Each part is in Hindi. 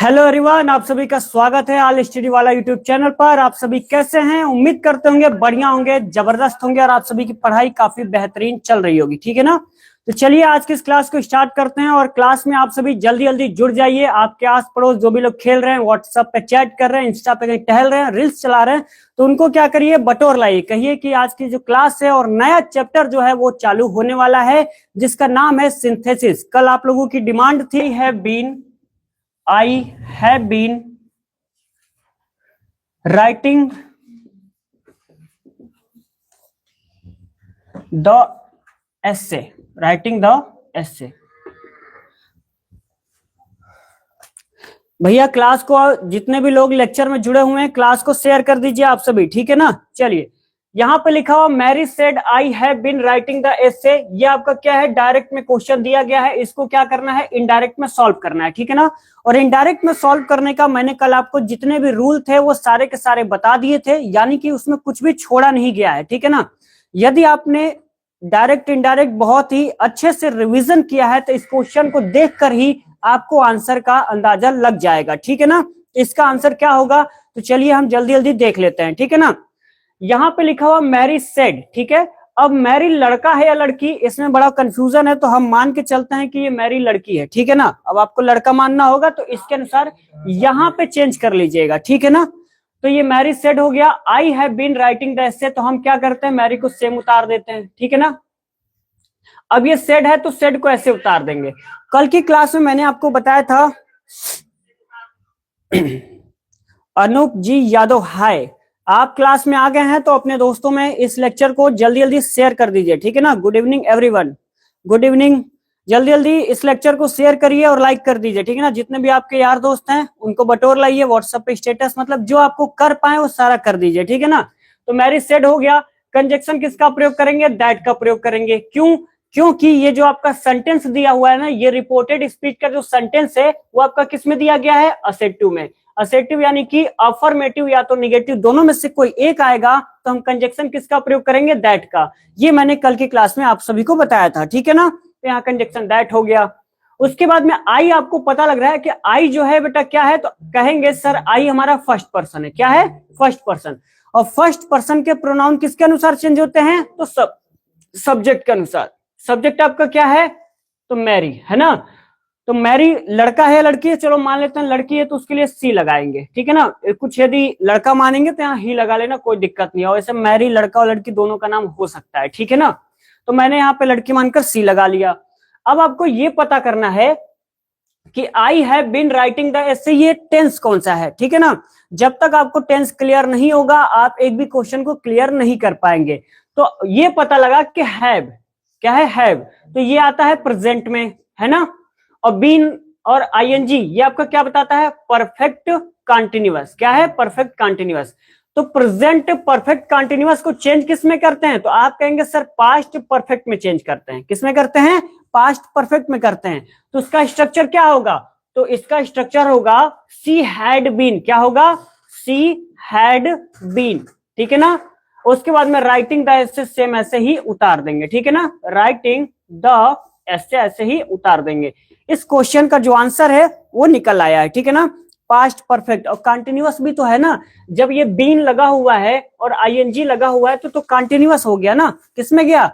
हेलो एवरीवन, आप सभी का स्वागत है ऑल स्टडी वाला यूट्यूब चैनल पर। आप सभी कैसे हैं? उम्मीद करते होंगे बढ़िया होंगे, जबरदस्त होंगे और आप सभी की पढ़ाई काफी बेहतरीन चल रही होगी। ठीक है ना? तो चलिए आज की इस क्लास को स्टार्ट करते हैं और क्लास में आप सभी जल्दी जल्दी जुड़ जाइए। आपके आस पड़ोस जो भी लोग खेल रहे हैं, व्हाट्सएप पे चैट कर रहे हैं, इंस्टा पे कहीं टहल रहे हैं, रील्स चला रहे हैं, तो उनको क्या करिए, बटोर लाइए। कहिए कि आज की जो क्लास है और नया चैप्टर जो है वो चालू होने वाला है, जिसका नाम है सिंथेसिस। कल आप लोगों की डिमांड थी है been I have been writing the essay. Writing the essay. भैया क्लास को, जितने भी लोग लेक्चर में जुड़े हुए हैं, क्लास को शेयर कर दीजिए आप सभी। ठीक है ना? चलिए, यहां पे लिखा हुआ Mary said I have been writing the essay. ये आपका क्या है, डायरेक्ट में क्वेश्चन दिया गया है, इसको क्या करना है, इनडायरेक्ट में सॉल्व करना है। ठीक है ना? और इनडायरेक्ट में सॉल्व करने का मैंने कल आपको जितने भी रूल थे वो सारे के सारे बता दिए थे, यानी कि उसमें कुछ भी छोड़ा नहीं गया है। ठीक है ना? यदि आपने डायरेक्ट इनडायरेक्ट बहुत ही अच्छे से रिविजन किया है तो इस क्वेश्चन को देखकर ही आपको आंसर का अंदाजा लग जाएगा। ठीक है ना? इसका आंसर क्या होगा, तो चलिए हम जल्दी जल्दी देख लेते हैं। ठीक है ना? यहां पे लिखा हुआ मैरी सेड। ठीक है, अब मैरी लड़का है या लड़की, इसमें बड़ा कंफ्यूजन है, तो हम मान के चलते हैं कि ये मैरी लड़की है। ठीक है ना? अब आपको लड़का मानना होगा तो इसके अनुसार यहां पे चेंज कर लीजिएगा। ठीक है ना? तो ये मैरी सेड हो गया। I have been writing the essay, तो हम क्या करते हैं, मैरी को सेम उतार देते हैं। ठीक है ना? अब ये सेड है तो सेड को ऐसे उतार देंगे। कल की क्लास में मैंने आपको बताया था अनूप जी यादव, हाय, आप क्लास में आ गए हैं तो अपने दोस्तों में इस लेक्चर को जल्दी जल्दी शेयर कर दीजिए। ठीक है ना? Good evening everyone, good evening. जल्दी जल्दी इस लेक्चर को शेयर करिए और लाइक कर दीजिए। ठीक है ना? जितने भी आपके यार दोस्त हैं उनको बटोर लाइए, व्हाट्सएप पे स्टेटस, मतलब जो आपको कर पाए वो सारा कर दीजिए। ठीक है ना? तो मैरिज सेड हो गया। कंजक्शन किसका प्रयोग करेंगे, दैट का प्रयोग करेंगे। क्यों? क्योंकि ये जो आपका सेंटेंस दिया हुआ है ना, ये रिपोर्टेड स्पीच का जो सेंटेंस है वो आपका किस में दिया गया है, असेटिव में। असेटिव यानी कि अफर्मेटिव या तो निगेटिव, दोनों में से कोई एक आएगा तो हम कंजक्शन किसका प्रयोग करेंगे, दैट का। ये मैंने कल की क्लास में आप सभी को बताया था। ठीक है ना? तो यहाँ कंजक्शन दैट हो गया। उसके बाद में आई, आपको पता लग रहा है कि आई जो है बेटा क्या है, तो कहेंगे सर आई हमारा फर्स्ट पर्सन है। क्या है? First person. और फर्स्ट पर्सन के प्रोनाउन किसके अनुसार चेंज होते हैं, तो सब्जेक्ट के अनुसार। सब्जेक्ट आपका क्या है, तो मैरी है ना? तो मैरी लड़का है लड़की है, चलो मान लेते हैं लड़की है तो उसके लिए सी लगाएंगे। ठीक है ना? कुछ यदि लड़का मानेंगे तो यहाँ ही लगा लेना, कोई दिक्कत नहीं है। वैसे मैरी लड़का और लड़की दोनों का नाम हो सकता है। ठीक है ना? तो मैंने यहाँ पे लड़की मानकर सी लगा लिया। अब आपको ये पता करना है कि I have been writing the essay, ये टेंस कौन सा है। ठीक है ना? जब तक आपको टेंस क्लियर नहीं होगा आप एक भी क्वेश्चन को क्लियर नहीं कर पाएंगे। तो ये पता लगा कि हैव क्या है, हैव, तो ये आता है प्रेजेंट में, है ना? और बीन और आईएनजी ये आपका क्या बताता है, परफेक्ट कंटीन्यूअस। क्या है, परफेक्ट कंटीन्यूअस। तो प्रेजेंट परफेक्ट कंटीन्यूअस को चेंज किस में करते हैं, तो आप कहेंगे सर पास्ट परफेक्ट में चेंज करते हैं। किस में करते हैं, पास्ट परफेक्ट में करते हैं। तो उसका स्ट्रक्चर क्या होगा, तो इसका स्ट्रक्चर होगा सी हैड बीन। क्या होगा, सी हैड बीन। ठीक है ना? उसके बाद में राइटिंग द एसे सेम ऐसे ही उतार देंगे। ठीक है ना? राइटिंग द एसे ऐसे ही उतार देंगे। इस क्वेश्चन का जो आंसर है वो निकल आया है। ठीक है ना? पास्ट परफेक्ट और कंटिन्यूअस भी तो है ना। जब ये बीन लगा हुआ है और आईएनजी लगा हुआ है तो कंटिन्यूअस हो गया ना। किसमें गया,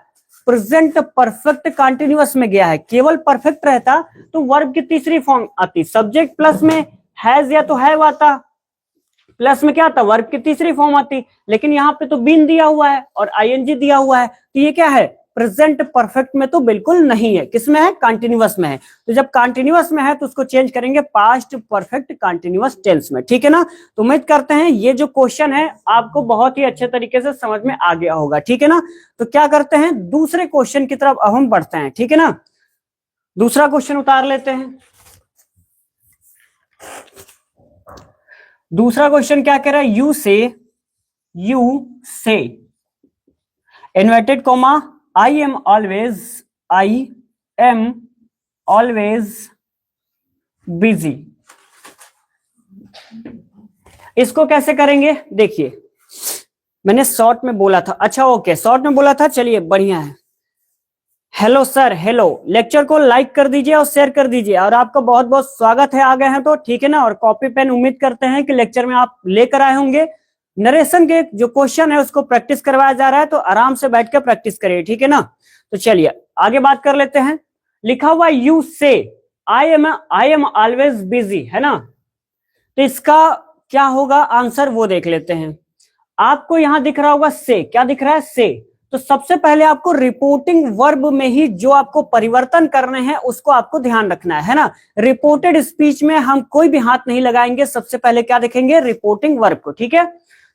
प्रेजेंट परफेक्ट कंटिन्यूअस में गया है। केवल परफेक्ट रहता तो वर्ब की तीसरी फॉर्म आती, सब्जेक्ट प्लस में हैज या तो हैव आता, प्लस में क्या आता, वर्ब की तीसरी फॉर्म आती। लेकिन यहाँ पे तो बीन दिया हुआ है और आईएनजी दिया हुआ है, तो ये क्या है, प्रेजेंट परफेक्ट में तो बिल्कुल नहीं है। किसमें है, कंटिन्यूअस में है। तो जब कंटिन्यूअस में है तो उसको चेंज करेंगे पास्ट परफेक्ट कंटिन्यूअस टेंस में। ठीक है ना? तो उम्मीद करते हैं ये जो क्वेश्चन है आपको बहुत ही अच्छे तरीके से समझ में आ गया होगा। ठीक है ना? तो क्या करते हैं, दूसरे क्वेश्चन की तरफ अब हम बढ़ते हैं। ठीक है ना? दूसरा क्वेश्चन उतार लेते हैं। दूसरा क्वेश्चन क्या कह रहा है, यू से inverted comma I am always busy. इसको कैसे करेंगे, देखिए मैंने शॉर्ट में बोला था। अच्छा ओके, शॉर्ट में बोला था, चलिए बढ़िया है। Hello sir, hello. लेक्चर को लाइक कर दीजिए और शेयर कर दीजिए, और आपका बहुत बहुत स्वागत है। आ गए हैं तो ठीक है ना। और कॉपी पेन उम्मीद करते हैं कि लेक्चर में आप लेकर आए होंगे। नरेशन के जो क्वेश्चन है उसको प्रैक्टिस करवाया जा रहा है, तो आराम से बैठ कर प्रैक्टिस करिए, ठीक है ना। तो चलिए आगे बात कर लेते हैं। लिखा हुआ यू से आई एम ऑलवेज बिजी, है ना। तो इसका क्या होगा आंसर, वो देख लेते हैं। आपको यहां दिख रहा होगा से, क्या दिख रहा है, से। तो सबसे पहले आपको रिपोर्टिंग वर्ब में ही जो आपको परिवर्तन करने हैं उसको आपको ध्यान रखना है ना। रिपोर्टेड स्पीच में हम कोई भी हाथ नहीं लगाएंगे, सबसे पहले क्या देखेंगे, रिपोर्टिंग वर्ब को, ठीक है।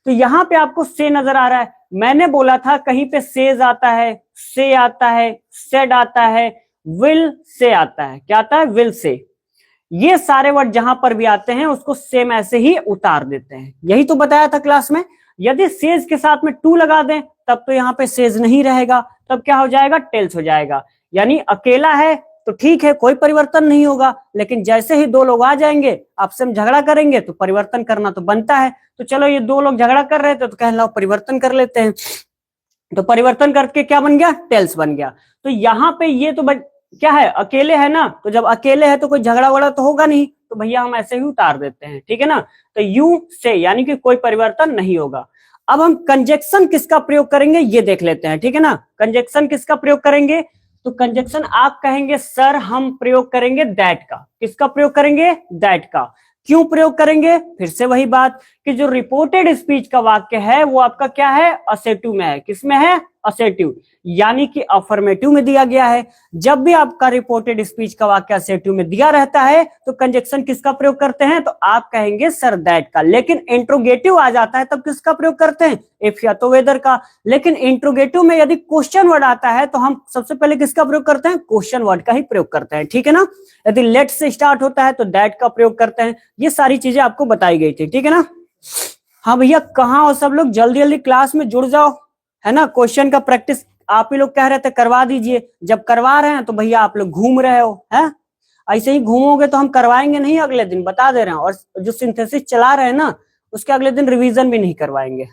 तो यहां पे आपको से नजर आ रहा है। मैंने बोला था कहीं पे सेज आता है, से आता है, सेड आता है, विल से आता है, क्या आता है, विल से। ये सारे वर्ड जहां पर भी आते हैं उसको सेम ऐसे ही उतार देते हैं। यही तो बताया था क्लास में। यदि सेज के साथ में टू लगा दें तब तो यहाँ पे सेज नहीं रहेगा, तब क्या हो जाएगा, टेल्स हो जाएगा। यानी अकेला है तो ठीक है, कोई परिवर्तन नहीं होगा, लेकिन जैसे ही दो लोग आ जाएंगे, आपसे हम झगड़ा करेंगे तो परिवर्तन करना तो बनता है। तो चलो ये दो लोग झगड़ा कर रहे थे तो कह लो परिवर्तन कर लेते हैं। तो परिवर्तन करके क्या बन गया, टेल्स बन गया। तो यहाँ पे ये तो क्या है, अकेले है ना। तो जब अकेले है तो कोई झगड़ा वगड़ा तो होगा नहीं, तो भैया हम ऐसे ही उतार देते हैं, ठीक है ना। तो यू से यानी कि कोई परिवर्तन नहीं होगा। अब हम कंजक्शन किसका प्रयोग करेंगे ये देख लेते हैं, ठीक है ना। कंजक्शन किसका प्रयोग करेंगे, तो कंजक्शन आप कहेंगे सर हम प्रयोग करेंगे दैट का। किसका प्रयोग करेंगे, दैट का। क्यों प्रयोग करेंगे, फिर से वही बात कि जो रिपोर्टेड स्पीच का वाक्य है वो आपका क्या है, असेटिव में है। किसमें है, असेटिव, यानी कि अफर्मेटिव में दिया गया है। जब भी आपका रिपोर्टेड स्पीच का वाक्य असेटिव में दिया रहता है तो कंजक्शन किसका प्रयोग करते हैं, तो आप कहेंगे सर दैट का। लेकिन इंट्रोगेटिव आ जाता है तब किसका प्रयोग करते हैं, इफ या तो वेदर का। लेकिन इंट्रोगेटिव में यदि क्वेश्चन वर्ड आता है तो हम सबसे पहले किसका प्रयोग करते हैं, क्वेश्चन वर्ड का ही प्रयोग करते हैं, ठीक है ना। यदि लेट से स्टार्ट होता है तो दैट का प्रयोग करते हैं। ये सारी चीजें आपको बताई गई थी, ठीक है ना। हाँ भैया कहाँ हो सब लोग, जल्दी जल्दी क्लास में जुड़ जाओ, है ना। क्वेश्चन का प्रैक्टिस आप ही लोग कह रहे थे करवा दीजिए, जब करवा रहे हैं तो भैया आप लोग घूम रहे हो, हैं। ऐसे ही घूमोगे तो हम करवाएंगे नहीं अगले दिन, बता दे रहे हैं। और जो सिंथेसिस चला रहे हैं ना उसके अगले दिन रिवीजन भी नहीं करवाएंगे।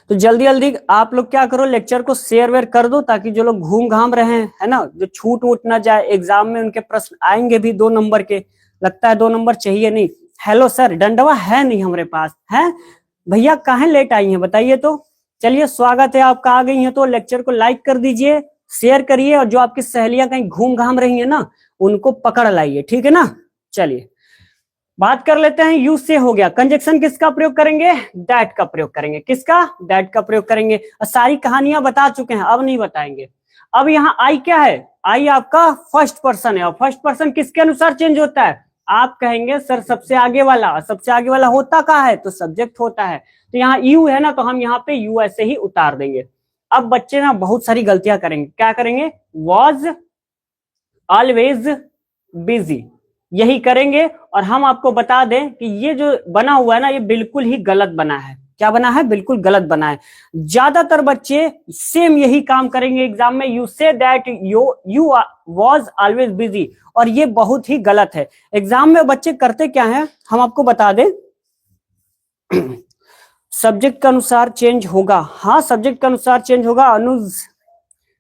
तो जल्दी जल्दी आप लोग क्या करो, लेक्चर को शेयर वेयर कर दो, ताकि जो लोग घूम घाम रहे हैं, है ना, जो छूट वूट ना जाए। एग्जाम में उनके प्रश्न आएंगे भी 2 नंबर के, लगता है 2 नंबर चाहिए नहीं। हेलो सर, डंडवा है नहीं हमारे पास, है भैया कहाँ लेट आई हैं बताइए तो। चलिए स्वागत है आपका, आ गई है तो लेक्चर को लाइक कर दीजिए, शेयर करिए, और जो आपकी सहेलियां कहीं घूम घाम रही है ना उनको पकड़ लाइए, ठीक है ना। चलिए बात कर लेते हैं। यूज से हो गया, कंजक्शन किसका प्रयोग करेंगे, दैट का प्रयोग करेंगे। किसका, दैट का प्रयोग करेंगे। सारी कहानियां बता चुके हैं, अब नहीं बताएंगे। अब यहाँ आई क्या है, आई आपका फर्स्ट पर्सन है, और फर्स्ट पर्सन किसके अनुसार चेंज होता है, आप कहेंगे सर सबसे आगे वाला। सबसे आगे वाला होता कहाँ है, तो सब्जेक्ट होता है। तो यहाँ यू है ना, तो हम यहाँ पे यू ऐसे ही उतार देंगे। अब बच्चे ना बहुत सारी गलतियां करेंगे, क्या करेंगे, वॉज ऑलवेज बिजी, यही करेंगे। और हम आपको बता दें कि ये जो बना हुआ है ना ये बिल्कुल ही गलत बना है। क्या बना है, बिल्कुल गलत बना है। ज्यादातर बच्चे सेम यही काम करेंगे एग्जाम में, you say that you was always busy, और ये बहुत ही गलत है। एग्जाम में बच्चे करते क्या है हम आपको बता दें, सब्जेक्ट के अनुसार चेंज होगा। हाँ सब्जेक्ट के अनुसार चेंज होगा, अनुज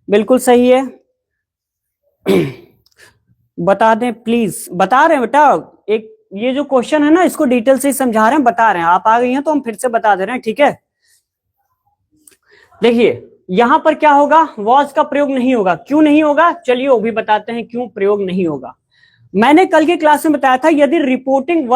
बिल्कुल सही है। बता दें प्लीज, बता रहे हैं बेटा। एक ये जो क्वेश्चन है ना इसको डिटेल से समझा रहे हैं, बता रहे हैं। आप आ गई हैं तो हम फिर से बता दे रहे हैं, ठीक है। देखिए यहां पर क्या होगा, वॉज का प्रयोग नहीं होगा। क्यों नहीं होगा, चलिए वो भी बताते हैं क्यों प्रयोग नहीं होगा। मैंने कल की क्लास में बताया था यदि रिपोर्टिंग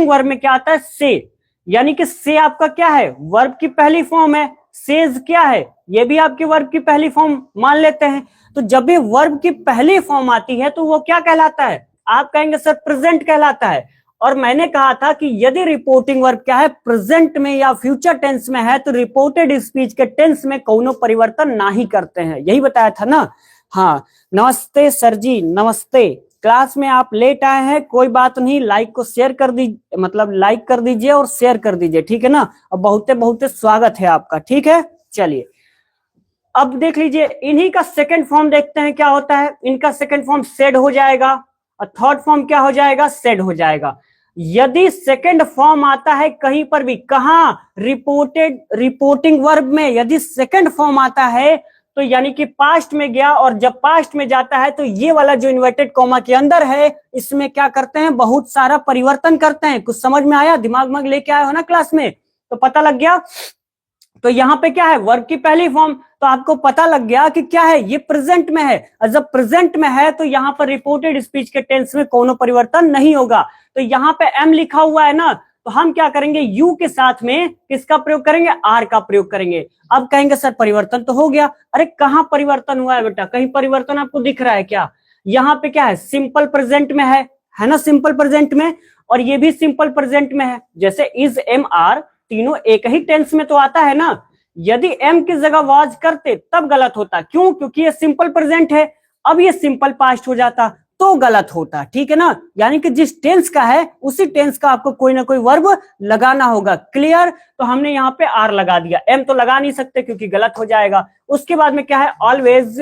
वर्ब में क्या आता है, से, यानी कि से आपका क्या है, वर्ब की पहली फॉर्म है। सेज क्या है, ये भी आपके वर्ब की पहली फॉर्म मान लेते हैं। तो जब भी वर्ब की पहली फॉर्म आती है तो वो क्या कहलाता है, आप कहेंगे सर प्रेजेंट कहलाता है। और मैंने कहा था कि यदि रिपोर्टिंग वर्ब क्या है, प्रेजेंट में या फ्यूचर टेंस में है तो रिपोर्टेड स्पीच के टेंस में कोनो परिवर्तन ना ही करते हैं, यही बताया था ना। हाँ नमस्ते सर जी, नमस्ते। क्लास में आप लेट आए हैं, कोई बात नहीं, लाइक को शेयर कर दीजिए, मतलब लाइक कर दीजिए और शेयर कर दीजिए, ठीक है ना। और बहुते बहुते स्वागत है आपका, ठीक है। चलिए अब देख लीजिए, इन्हीं का सेकंड फॉर्म देखते हैं क्या होता है। इनका सेकंड फॉर्म सेड हो जाएगा, और थर्ड फॉर्म क्या हो जाएगा, सेड हो जाएगा। यदि सेकंड फॉर्म आता है कहीं पर भी, कहा, रिपोर्टिंग वर्ब में यदि सेकंड फॉर्म आता है तो यानी कि पास्ट में गया, और जब पास्ट में जाता है तो ये वाला जो इन्वर्टेड कॉमा के अंदर है इसमें क्या करते हैं, बहुत सारा परिवर्तन करते हैं। कुछ समझ में आया? दिमाग में लेके आए हो ना क्लास में, तो पता लग गया। तो यहाँ पे क्या है, वर्ब की पहली फॉर्म, तो आपको पता लग गया कि क्या है, ये प्रेजेंट में है, और जब प्रेजेंट में है तो यहाँ पर रिपोर्टेड स्पीच के टेंस में कोनो परिवर्तन नहीं होगा। तो यहाँ पे एम लिखा हुआ है ना, तो हम क्या करेंगे, यू के साथ में किसका प्रयोग करेंगे, आर का प्रयोग करेंगे। अब कहेंगे सर परिवर्तन तो हो गया। अरे कहाँ परिवर्तन हुआ है बेटा, कहीं परिवर्तन आपको दिख रहा है क्या? यहाँ पे क्या है, सिंपल प्रेजेंट में है ना, सिंपल प्रेजेंट में, और ये भी सिंपल प्रेजेंट में है। जैसे इज, एम, आर तीनों एक ही टेंस में तो आता है ना। यदि एम की जगह वाज करते तब गलत होता, क्यों? क्योंकि ये सिंपल प्रेजेंट है। अब ये सिंपल पास्ट हो जाता तो गलत होता, ठीक है ना। यानी कि जिस टेंस का है उसी टेंस का आपको कोई ना कोई वर्ब लगाना होगा। क्लियर? तो हमने यहाँ पे आर लगा दिया, एम तो लगा नहीं सकते क्योंकि गलत हो जाएगा। उसके बाद में क्या है, ऑलवेज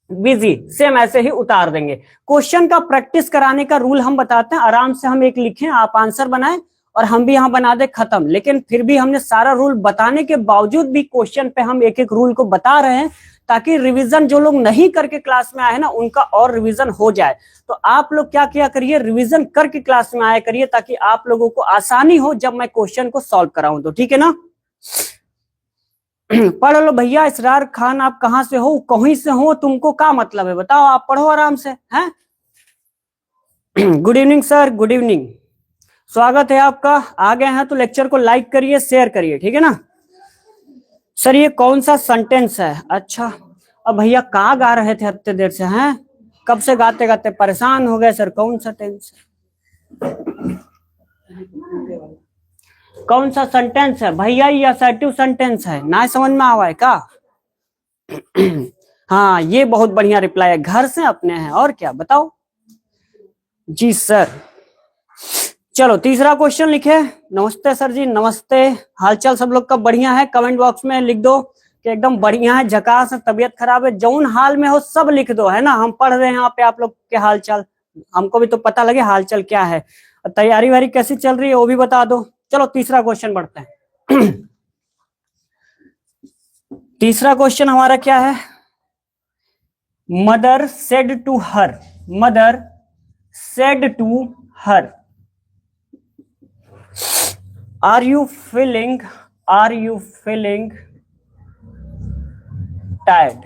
बिजी, सेम ऐसे ही उतार देंगे। क्वेश्चन का प्रैक्टिस कराने का रूल हम बताते हैं, आराम से हम एक लिखें, आप आंसर बनाएं और हम भी यहां बना दे खत्म। लेकिन फिर भी हमने सारा रूल बताने के बावजूद भी क्वेश्चन पे हम एक एक रूल को बता रहे हैं, ताकि रिवीजन जो लोग नहीं करके क्लास में आए ना उनका और रिवीजन हो जाए। तो आप लोग क्या किया करिए, रिवीजन करके क्लास में आया करिए, ताकि आप लोगों को आसानी हो जब मैं क्वेश्चन को सॉल्व कराऊं तो, ठीक है ना। पढ़ लो भैया। इसरार खान आप कहां से हो, कहीं से हो, तुमको क्या मतलब है बताओ, आप पढ़ो आराम से, हैं। Good evening sir, good evening, स्वागत है आपका। आ गए हैं तो लेक्चर को लाइक करिए, शेयर करिए, ठीक है ना। सर ये कौन सा सेंटेंस है? अच्छा, अब भैया कहाँ गा रहे थे इतने देर से, हैं? कब से गाते गाते परेशान हो गए सर, कौन सा टेंस, कौन सा सेंटेंस है भैया? ये असर्टिव सेंटेंस है ना, समझ में आवा है का? हाँ ये बहुत बढ़िया रिप्लाई है, घर से अपने हैं, और क्या बताओ। जी सर। चलो तीसरा क्वेश्चन लिखे। नमस्ते सर जी, नमस्ते। हालचाल सब लोग का बढ़िया है? कमेंट बॉक्स में लिख दो कि एकदम बढ़िया है, झकास है, तबीयत खराब है, जौन हाल में हो सब लिख दो, है ना। हम पढ़ रहे हैं यहाँ पे आप लोग के हालचाल, हमको भी तो पता लगे हालचाल क्या है। तैयारी वारी कैसी चल रही है वो भी बता दो। चलो तीसरा क्वेश्चन बढ़ते हैं। तीसरा क्वेश्चन हमारा क्या है, mother said to her, mother said to her, Are you feeling tired?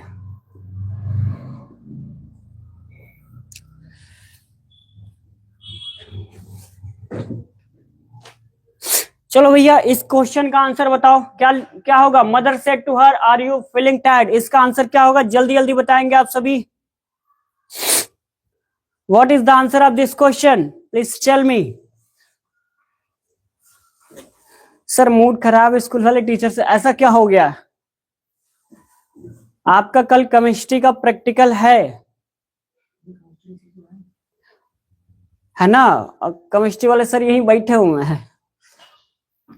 चलो भैया इस क्वेश्चन का आंसर बताओ, क्या क्या होगा। Mother said to her, are you feeling tired, इसका आंसर क्या होगा, जल्दी जल्दी बताएंगे आप सभी। What is the answer of this question, please tell me. Sir mood खराब है स्कूल वाले टीचर से, ऐसा क्या हो गया? आपका कल केमिस्ट्री का प्रैक्टिकल है ना। केमिस्ट्री वाले सर यहीं बैठे हुए हैं,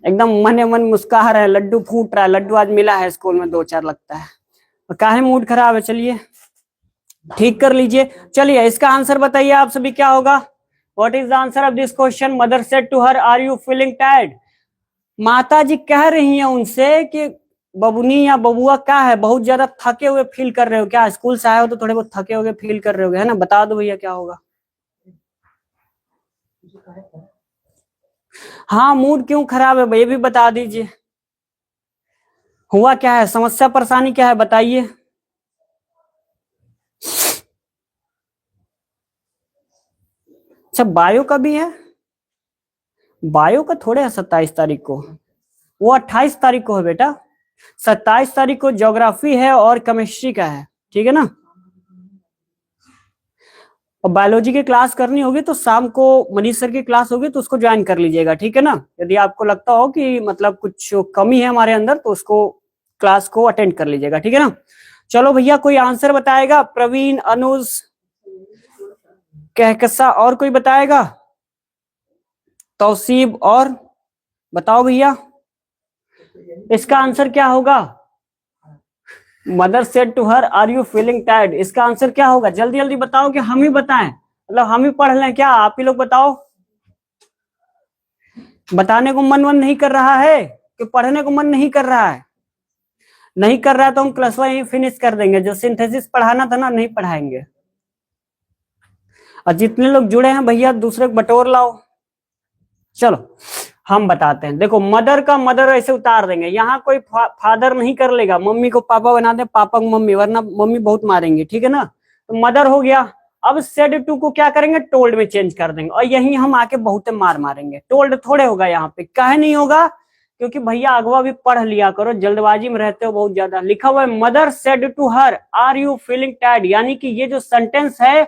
एकदम मने मन मुस्कुरा रहे हैं, लड्डू फूट रहा है। लड्डू आज मिला है स्कूल में 2-4 लगता है। काहे मूड खराब है, चलिए ठीक कर लीजिए। चलिए इसका आंसर बताइए आप सभी, क्या होगा। What is the answer of this question, mother said to her, are you feeling tired. माता जी कह रही हैं उनसे कि बबुनी या बबुआ क्या है, बहुत ज्यादा थके हुए फील कर रहे हो क्या, स्कूल से आए हो तो थोड़े बहुत थके हुए फील कर रहे हो, है ना। बता दो भैया क्या होगा। हाँ मूड क्यों खराब है ये भी बता दीजिए, हुआ क्या है, समस्या परेशानी क्या है बताइए। अच्छा बायो का भी है, बायो का थोड़े है 27 तारीख को, वो 28 तारीख को है बेटा। 27 तारीख को ज्योग्राफी है और केमिस्ट्री का है, ठीक है ना। और बायोलॉजी की क्लास करनी होगी तो शाम को मनीष सर की क्लास होगी तो उसको ज्वाइन कर लीजिएगा, ठीक है ना। यदि आपको लगता हो कि मतलब कुछ कमी है हमारे अंदर तो उसको क्लास को अटेंड कर लीजिएगा, ठीक है ना। चलो भैया कोई आंसर बताएगा, प्रवीण, अनुज, कहकसा, और कोई बताएगा, तौसीब, और बताओ भैया इसका आंसर क्या होगा। Mother said to her, are you feeling tired, इसका आंसर क्या होगा, जल्दी जल्दी बताओ कि हम ही बताएं, मतलब हम ही पढ़ लें क्या, आप ही लोग बताओ। बताने को मन नहीं कर रहा है कि पढ़ने को मन नहीं कर रहा है। नहीं कर रहा है तो हम क्लास वही फिनिश कर देंगे, जो सिंथेसिस पढ़ाना था ना नहीं पढ़ाएंगे। और जितने लोग जुड़े हैं भैया दूसरे को बटोर लाओ। चलो हम बताते हैं, देखो मदर का मदर ऐसे उतार देंगे, यहाँ कोई फादर नहीं कर लेगा, मम्मी को पापा बना दे, पापा को मम्मी, वरना मम्मी बहुत मारेंगी, ठीक है ना। तो मदर हो गया। अब सेड टू को क्या करेंगे, टोल्ड में चेंज कर देंगे, और यही हम आके बहुत मार मारेंगे। टोल्ड थोड़े होगा यहाँ पे, काहे नहीं होगा, क्योंकि भैया अगवा भी पढ़ लिया करो, जल्दबाजी में रहते हो बहुत ज्यादा। लिखा हुआ है mother said to her are you feeling tired, यानी कि ये जो सेंटेंस है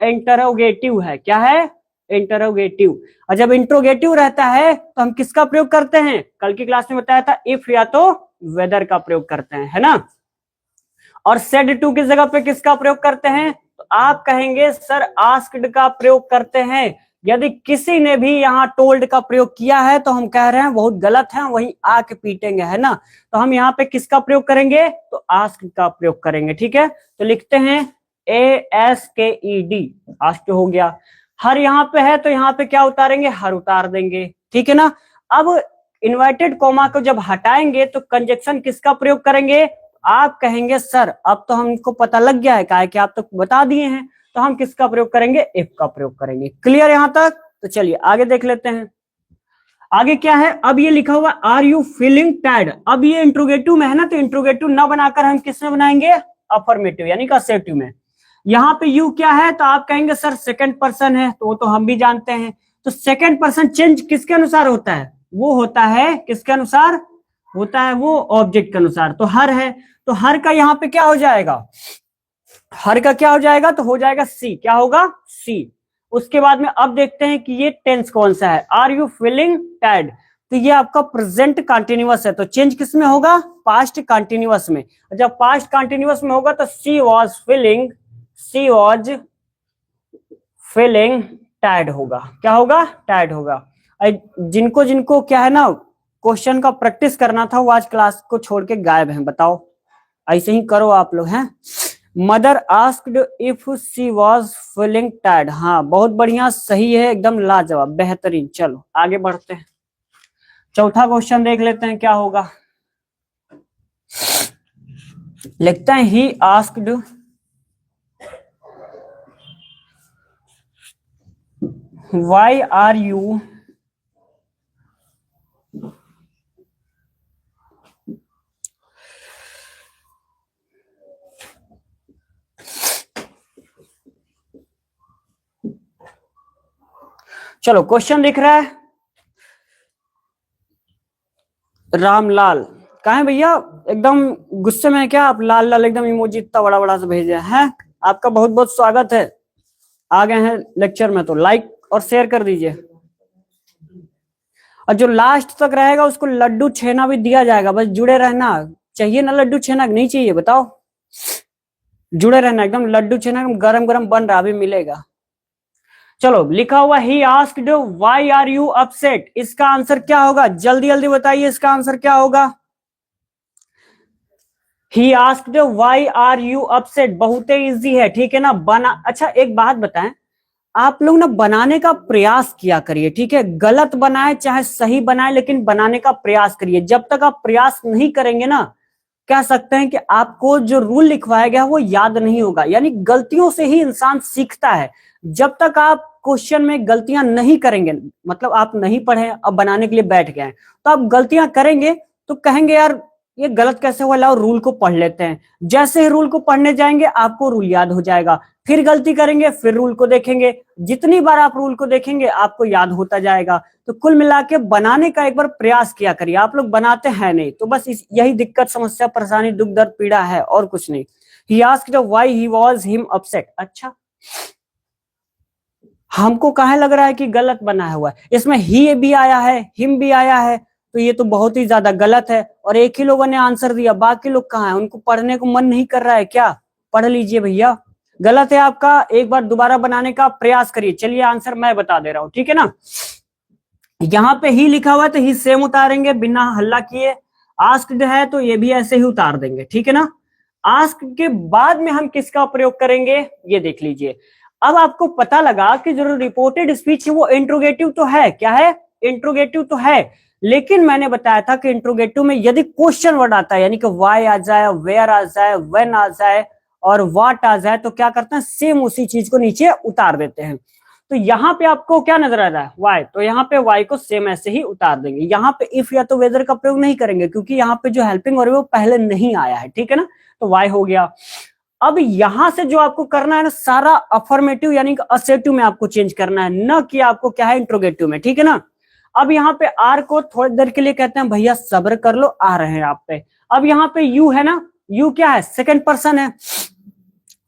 इंटरोगेटिव है। क्या है, इंटरोगेटिव। और जब इंट्रोगेटिव रहता है तो हम किसका प्रयोग करते हैं, कल की क्लास में बताया था, इफ या तो वेदर का प्रयोग करते हैं, है ना। और सेड टू की जगह पे किसका प्रयोग करते हैं, तो आप कहेंगे सर आस्क्ड का प्रयोग करते हैं। यदि किसी ने भी यहाँ टोल्ड का प्रयोग किया है तो हम कह रहे हैं बहुत गलत है, वहीं आके पीटेंगे, है ना। तो हम यहाँ पे किसका प्रयोग करेंगे, तो आस्क्ड का प्रयोग करेंगे, ठीक है। तो लिखते हैं ASKED, आस्क्ड हो गया। हर यहाँ पे है तो यहाँ पे क्या उतारेंगे, हर उतार देंगे, ठीक है ना। अब इन्वर्टेड कॉमा को जब हटाएंगे तो कंजक्शन किसका प्रयोग करेंगे, आप कहेंगे सर अब तो हमको पता लग गया है, क्या है कि आप तो बता दिए हैं, तो हम किसका प्रयोग करेंगे, इफ का प्रयोग करेंगे। क्लियर यहां तक। तो चलिए आगे देख लेते हैं। आगे क्या है, अब ये लिखा हुआ आर यू फीलिंग टायर्ड, अब ये इंट्रोगेटिव में है ना, तो इंट्रोगेटिव ना बनाकर हम किसमें बनाएंगे, अफर्मेटिव यानी कि असेटिव में। यहाँ पे यू क्या है, तो आप कहेंगे सर सेकंड पर्सन है, तो वो तो हम भी जानते हैं। तो सेकंड पर्सन चेंज किसके अनुसार होता है, वो होता है किसके अनुसार, होता है वो ऑब्जेक्ट के अनुसार। तो हर है, तो हर का यहाँ पे क्या हो जाएगा, हर का क्या हो जाएगा, तो हो जाएगा सी। क्या होगा, सी। उसके बाद में अब देखते हैं कि ये टेंस कौन सा है, आर यू फीलिंग टायर्ड, तो ये आपका प्रेजेंट कंटिन्यूअस है, तो चेंज किस में होगा, पास्ट कंटिन्यूअस में। जब पास्ट कंटिन्यूअस में होगा तो सी वॉज फीलिंग टायर्ड होगा। क्या होगा, टायर्ड होगा। जिनको जिनको क्या है ना क्वेश्चन का प्रैक्टिस करना था वो आज क्लास को छोड़ के गायब हैं, बताओ। ऐसे ही करो आप लोग हैं। Mother asked if she was feeling tired, हाँ बहुत बढ़िया, सही है, एकदम लाजवाब, बेहतरीन। चलो आगे बढ़ते हैं, चौथा क्वेश्चन देख लेते हैं क्या होगा। लिखते हैं he asked why are you चलो क्वेश्चन दिख रहा है, रामलाल कहाँ है भैया, एकदम गुस्से में है क्या आप, लाल लाल एकदम इमोजी इतना बड़ा बड़ा से भेजे हैं। आपका बहुत बहुत स्वागत है, आ गए हैं लेक्चर में, तो लाइक और शेयर कर दीजिए। और जो लास्ट तक रहेगा उसको लड्डू छेना भी दिया जाएगा, बस जुड़े रहना। चाहिए ना लड्डू छेना, नहीं चाहिए बताओ, जुड़े रहना एकदम। लड्डू छेना गरम गरम बन रहा, अभी मिलेगा। चलो लिखा हुआ he asked why are you upset, इसका आंसर क्या होगा, जल्दी जल्दी बताइए इसका आंसर क्या होगा। He asked why are you upset, बहुत ही इजी है, ठीक है ना। बना, अच्छा एक बात बताएं, आप लोग ना बनाने का प्रयास किया करिए, ठीक है। गलत बनाए चाहे सही बनाए, लेकिन बनाने का प्रयास करिए। जब तक आप प्रयास नहीं करेंगे ना, कह सकते हैं कि आपको जो रूल लिखवाया गया वो याद नहीं होगा। यानी गलतियों से ही इंसान सीखता है। जब तक आप क्वेश्चन में गलतियां नहीं करेंगे, मतलब आप नहीं पढ़े अब बनाने के लिए बैठ गए, तो आप गलतियां करेंगे तो कहेंगे यार ये गलत कैसे हुआ, लाओ रूल को पढ़ लेते हैं। जैसे ही रूल को पढ़ने जाएंगे आपको रूल याद हो जाएगा, फिर गलती करेंगे, फिर रूल को देखेंगे। जितनी बार आप रूल को देखेंगे आपको याद होता जाएगा। तो कुल मिला के बनाने का एक बार प्रयास किया करिए। आप लोग बनाते हैं नहीं, तो बस यही दिक्कत, समस्या, परेशानी, दुख दर्द, पीड़ा है, और कुछ नहीं। ही asked why he was him upset, अच्छा हमको कहाँ लग रहा है कि गलत बना हुआ है, इसमें ही भी आया है, हिम भी आया है, तो ये तो बहुत ही ज्यादा गलत है। और एक ही लोगों ने आंसर दिया, बाकी लोग कहाँ हैं, उनको पढ़ने को मन नहीं कर रहा है क्या, पढ़ लीजिए भैया। गलत है आपका, एक बार दोबारा बनाने का प्रयास करिए। चलिए आंसर मैं बता दे रहा हूं, ठीक है ना। यहाँ पे ही लिखा हुआ है तो ही सेम उतारेंगे बिना हल्ला किए। आस्क्ड है तो ये भी ऐसे ही उतार देंगे, ठीक है ना। आस्क के बाद में हम किसका प्रयोग करेंगे ये देख लीजिए। अब आपको पता लगा कि जो रिपोर्टेड स्पीच है वो इंट्रोगेटिव तो है, क्या है, इंट्रोगेटिव तो है, लेकिन मैंने बताया था कि इंट्रोगेटिव में यदि क्वेश्चन वर्ड आता है, यानी कि वाई आ जाए, वेयर आ जाए, व्हेन आ जाए और व्हाट आ जाए, तो क्या करते हैं, सेम उसी चीज को नीचे उतार देते हैं। तो यहाँ पे आपको क्या नजर आ रहा है, वाई, तो यहाँ पे वाई को सेम ऐसे ही उतार देंगे। यहाँ पे इफ या तो वेदर का प्रयोग नहीं करेंगे, क्योंकि यहाँ पे जो हेल्पिंग वर्ब है वो पहले नहीं आया है, ठीक है ना, तो वाई हो गया। अब यहां से जो आपको करना है ना, सारा अफर्मेटिव यानी कि असर्टिव में आपको चेंज करना है, न कि आपको क्या है इंट्रोगेटिव में, ठीक है ना। अब यहाँ पे आर को थोड़ी देर के लिए कहते हैं भैया सब्र कर लो, आ रहे हैं आप पे। अब यहाँ पे यू है ना, यू क्या है, सेकंड पर्सन है,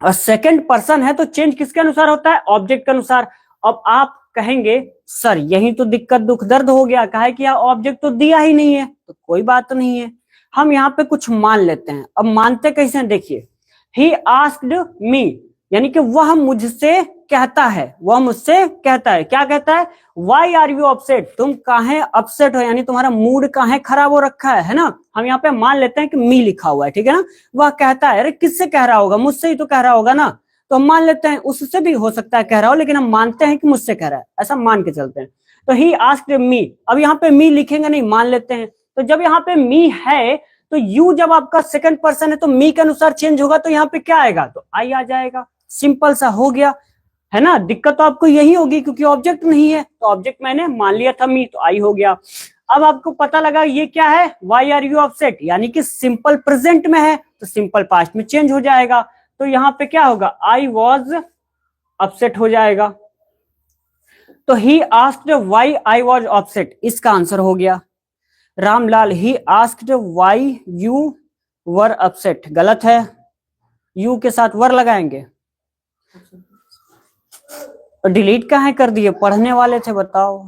और सेकंड पर्सन है तो चेंज किसके अनुसार होता है, ऑब्जेक्ट के अनुसार। अब आप कहेंगे सर यही तो दिक्कत दुख दर्द हो गया, कहा है कि ऑब्जेक्ट तो दिया ही नहीं है, तो कोई बात नहीं है, हम यहाँ पे कुछ मान लेते हैं। अब मानते कैसे हैं, देखिए, ही आस्क्ड मी, यानी कि वह मुझसे कहता है, वह मुझसे कहता है, क्या कहता है, वाई आर यू अपसेट, तुम काहे अपसेट हो, यानी तुम्हारा मूड काहे खराब हो रखा है ना। हम यहाँ पे मान लेते हैं कि मी लिखा हुआ है, ठीक है ना, वह कहता है, अरे किससे कह रहा होगा, मुझसे ही तो कह रहा होगा ना, तो हम मान लेते हैं उससे भी हो सकता है कह रहा हो, लेकिन हम मानते हैं कि मुझसे कह रहा है, ऐसा मान के चलते हैं। तो ही आस्क्ड मी, अब यहाँ पे मी लिखेंगे नहीं, मान लेते हैं। तो जब यहाँ पे मी है तो यू जब आपका सेकंड पर्सन है तो मी के अनुसार चेंज होगा, तो यहाँ पे क्या आएगा, तो आई आ जाएगा, सिंपल सा हो गया, है ना। दिक्कत तो आपको यही होगी क्योंकि ऑब्जेक्ट नहीं है, तो ऑब्जेक्ट मैंने मान लिया था मी, तो आई हो गया। अब आपको पता लगा ये क्या है, वाई आर यू अपसेट, यानी कि सिंपल प्रेजेंट में है तो सिंपल पास्ट में चेंज हो जाएगा, तो यहाँ पे क्या होगा, आई वॉज अपसेट हो जाएगा। तो he asked why I was upset, इसका आंसर हो गया। Ramlal, he asked why you were upset, गलत है, यू के साथ वर लगाएंगे। डिलीट कहाँ कर दिए, पढ़ने वाले थे, बताओ।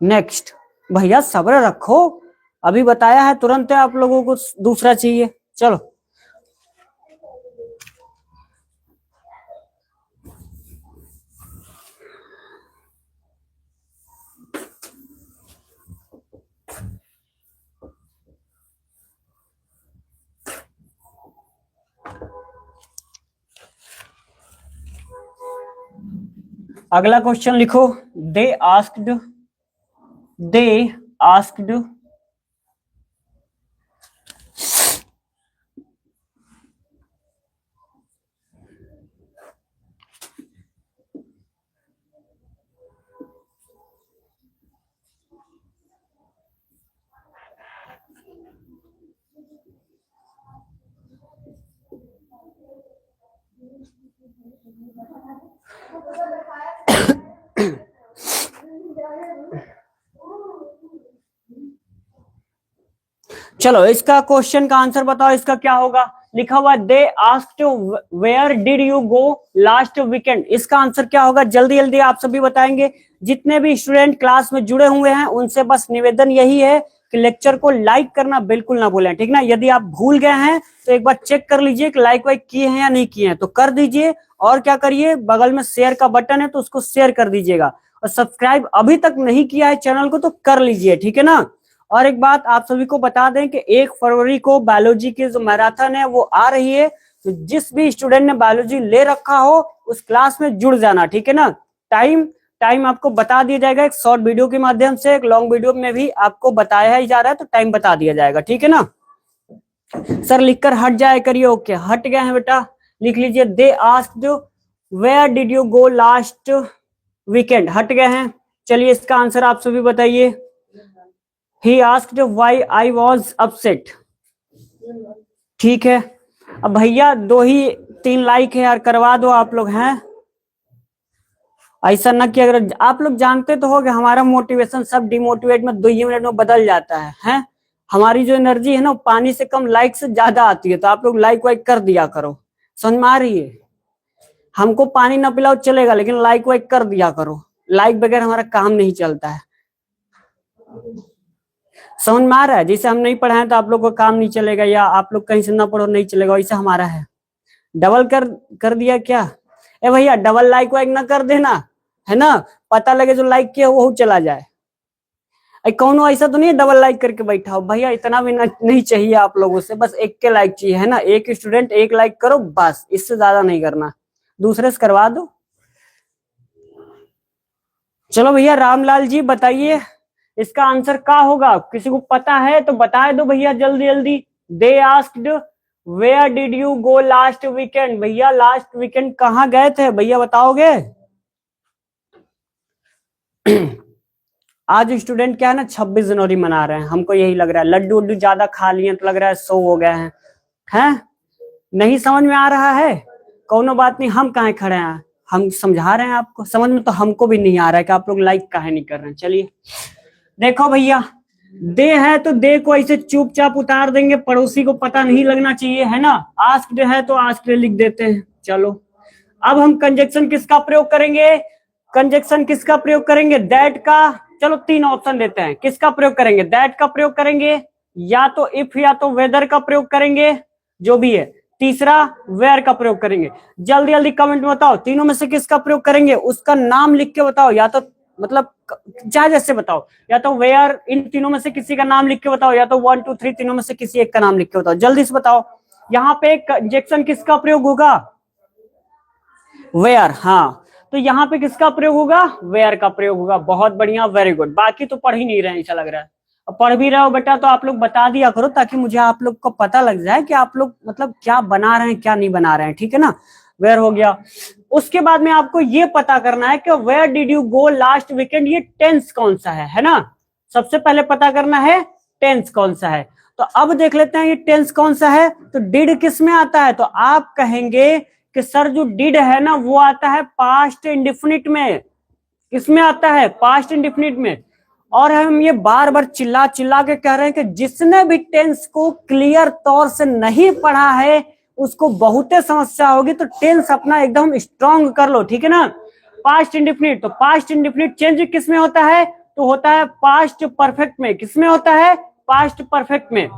नेक्स्ट, भैया सब्र रखो, अभी बताया है, तुरंत आप लोगों को दूसरा चाहिए, चलो। अगला क्वेश्चन लिखो, दे आस्क्ड चलो इसका क्वेश्चन का आंसर बताओ, इसका क्या होगा, लिखा हुआ they asked where did you go last weekend, इसका आंसर क्या होगा, जल्दी जल्दी आप सभी बताएंगे। जितने भी स्टूडेंट क्लास में जुड़े हुए हैं उनसे बस निवेदन यही है कि लेक्चर को लाइक करना बिल्कुल ना भूलें, ठीक ना। यदि आप भूल गए हैं तो एक बार चेक कर लीजिए कि लाइक वाइक किए हैं या नहीं किए हैं, तो कर दीजिए। और क्या करिए, बगल में शेयर का बटन है तो उसको शेयर कर दीजिएगा, और सब्सक्राइब अभी तक नहीं किया है चैनल को तो कर लीजिए, ठीक है ना। और एक बात आप सभी को बता दें कि 1 फरवरी को बायोलॉजी की जो मैराथन है वो आ रही है, तो जिस भी स्टूडेंट ने बायोलॉजी ले रखा हो उस क्लास में जुड़ जाना, ठीक है ना। टाइम आपको बता दिया जाएगा, एक शॉर्ट वीडियो के माध्यम से, एक लॉन्ग वीडियो में भी आपको बताया ही जा रहा है, तो टाइम बता दिया जाएगा, ठीक है ना। सर लिखकर हट जाए करिए, ओके हट गए हैं बेटा, लिख लीजिए they asked where did you go last weekend, हट गए हैं। चलिए इसका आंसर आप सभी बताइए, He asked why I was upset, ठीक है। अब भैया 2 ही 3 लाइक है यार, करवा दो आप लोग, हैं ऐसा ना कि अगर आप लोग जानते तो हो कि हमारा मोटिवेशन सब डिमोटिवेट में 2 ही मिनट में बदल जाता है, हैं। हमारी जो एनर्जी है ना पानी से कम लाइक से ज्यादा आती है, तो आप लोग लाइक वाइक कर दिया करो, समझ में आ रही है। हमको पानी ना पिलाओ चलेगा, लेकिन लाइक वाइक कर दिया करो, लाइक बगैर हमारा काम नहीं चलता है, समझ में आ रहा है। जैसे हम नहीं पढ़ाए तो आप लोग का काम नहीं चलेगा, या आप लोग कहीं से ना पढ़ो नहीं चलेगा, वैसे हमारा है। डबल कर दिया क्या, ए भैया डबल लाइक वाइक ना कर देना, है ना, पता लगे जो लाइक किया वो चला जाए। कौन ऐसा तो नहीं है डबल लाइक करके बैठा हो, भैया इतना भी नहीं चाहिए आप लोगों से, बस 1 के लाइक चाहिए, है ना। एक स्टूडेंट 1 लाइक करो बस, इससे ज्यादा नहीं करना, दूसरे से करवा दो। चलो भैया रामलाल जी बताइए इसका आंसर क्या होगा? किसी को पता है तो बता दो भैया जल्दी जल्दी। They asked where did you go last weekend. भैया लास्ट वीकेंड कहाँ गए थे भैया, बताओगे? आज स्टूडेंट क्या है ना 26 जनवरी मना रहे हैं, हमको यही लग रहा है। लड्डू उड्डू ज्यादा खा लिए तो लग रहा है सो हो गए हैं? नहीं समझ में आ रहा है? कोनो बात नहीं, हम कहाँ खड़े हैं, हम समझा रहे हैं आपको। समझ में तो हमको भी नहीं आ रहा है कि आप लोग लाइक काहे नहीं कर रहे हैं। चलिए देखो भैया, दे है तो दे को ऐसे चुपचाप उतार देंगे, पड़ोसी को पता नहीं लगना चाहिए, है ना। आस्क्ड है तो आस्क्ड लिख देते हैं। चलो अब हम कंजक्शन किसका प्रयोग करेंगे? कंजक्शन किसका प्रयोग करेंगे? दैट का। चलो 3 ऑप्शन देते हैं, किसका प्रयोग करेंगे? दैट का प्रयोग करेंगे, या तो इफ, या तो वेदर का प्रयोग करेंगे, जो भी है। तीसरा वेयर का प्रयोग करेंगे। जल्दी जल्दी कमेंट में बताओ, तीनों में से किसका प्रयोग करेंगे? उसका नाम लिख के बताओ, या तो मतलब चाहे जैसे बताओ, या तो वेयर, इन तीनों में से किसी का नाम लिख के बताओ, या तो 1 2 3 तीनों में से किसी एक का नाम लिख के बताओ। जल्दी से बताओ, यहाँ पे कंजक्शन किसका प्रयोग होगा? वेयर। हाँ, तो यहाँ पे किसका प्रयोग होगा? वेयर का प्रयोग होगा। बहुत बढ़िया, वेरी गुड। बाकी तो पढ़ ही नहीं रहे हैं, ऐसा लग रहा है। पढ़ भी रहे हो बेटा तो आप लोग बता दिया करो, ताकि मुझे आप लोग को पता लग जाए कि आप लोग मतलब क्या बना रहे हैं क्या नहीं बना रहे हैं, ठीक है ना। वेयर हो गया। उसके बाद में आपको ये पता करना है कि where did you go last weekend, ये टेंस कौन सा है ना। सबसे पहले पता करना है टेंस कौन सा है। तो अब देख लेते हैं ये टेंस कौन सा है। तो डिड किस में आता है? तो आप कहेंगे कि सर जो डिड है ना वो आता है पास्ट इंडेफिनिट में। किसमें आता है? पास्ट इंडेफिनिट में। और हम ये बार बार चिल्ला चिल्ला के कह रहे हैं कि जिसने भी टेंस को क्लियर तौर से नहीं पढ़ा है उसको बहुत समस्या होगी। तो टेंस अपना एकदम स्ट्रांग कर लो, ठीक है ना। पास्ट इंडेफिनिट, तो पास्ट इंडेफिनिट चेंज किस में होता है? तो होता है पास्ट परफेक्ट में। किसमें होता है? पास्ट परफेक्ट में।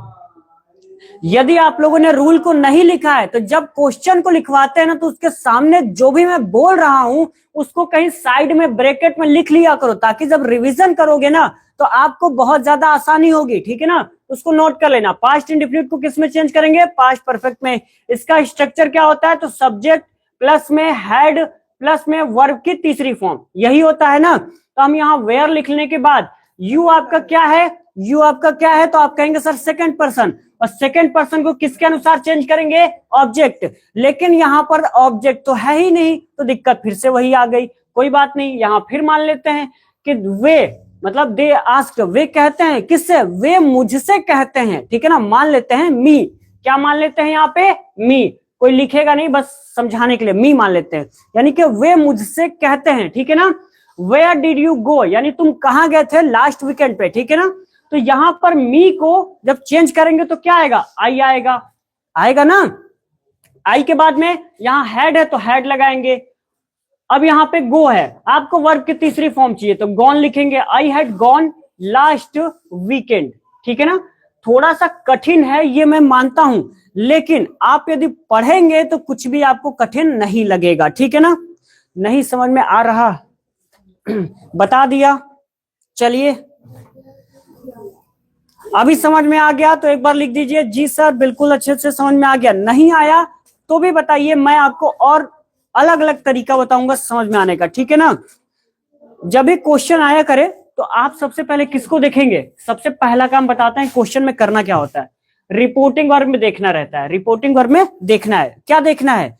यदि आप लोगों ने रूल को नहीं लिखा है तो जब क्वेश्चन को लिखवाते हैं ना तो उसके सामने जो भी मैं बोल रहा हूं उसको कहीं साइड में ब्रैकेट में लिख लिया करो, ताकि जब रिवीजन करोगे ना तो आपको बहुत ज्यादा आसानी होगी, ठीक है ना। उसको नोट कर लेना। पास्ट इंडेफिनिट को किस में चेंज करेंगे? पास्ट परफेक्ट में। इसका स्ट्रक्चर क्या होता है? तो सब्जेक्ट प्लस में हैड प्लस में वर्ब की तीसरी फॉर्म, यही होता है ना। तो हम यहाँ वेयर लिखने के बाद यू आपका क्या है? यू आपका क्या है? तो आप कहेंगे सर सेकंड पर्सन, और सेकंड पर्सन को किसके अनुसार चेंज करेंगे? ऑब्जेक्ट। लेकिन यहां पर ऑब्जेक्ट तो है ही नहीं, तो दिक्कत फिर से वही आ गई। कोई बात नहीं, यहां फिर मान लेते हैं कि वे मतलब दे आस्क्ड, वे कहते हैं किससे? वे मुझसे कहते हैं, ठीक है ना। मान लेते हैं मी, क्या मान लेते हैं यहाँ पे? मी। कोई लिखेगा नहीं, बस समझाने के लिए मी मान लेते हैं। यानी कि वे मुझसे कहते हैं, ठीक है ना। वेयर डिड यू गो, यानी तुम कहाँ गए थे लास्ट वीकेंड पे, ठीक है ना। तो यहां पर मी को जब चेंज करेंगे तो क्या आएगा? आई आएगा, आएगा ना। आई के बाद में यहां हैड है तो हैड लगाएंगे। अब यहां पे गो है, आपको वर्ब की तीसरी फॉर्म चाहिए तो गॉन लिखेंगे। I had gone last weekend, ठीक है ना। थोड़ा सा कठिन है ये मैं मानता हूं, लेकिन आप यदि पढ़ेंगे तो कुछ भी आपको कठिन नहीं लगेगा, ठीक है ना। नहीं समझ में आ रहा? बता दिया। चलिए अभी समझ में आ गया तो एक बार लिख दीजिए जी सर बिल्कुल अच्छे से समझ में आ गया। नहीं आया तो भी बताइए, मैं आपको और अलग अलग तरीका बताऊंगा समझ में आने का, ठीक है ना। जब भी क्वेश्चन आया करे तो आप सबसे पहले किसको देखेंगे? सबसे पहला काम बताते हैं क्वेश्चन में करना क्या होता है। रिपोर्टिंग वर्ब में देखना रहता है। रिपोर्टिंग वर्ब में देखना है, क्या देखना है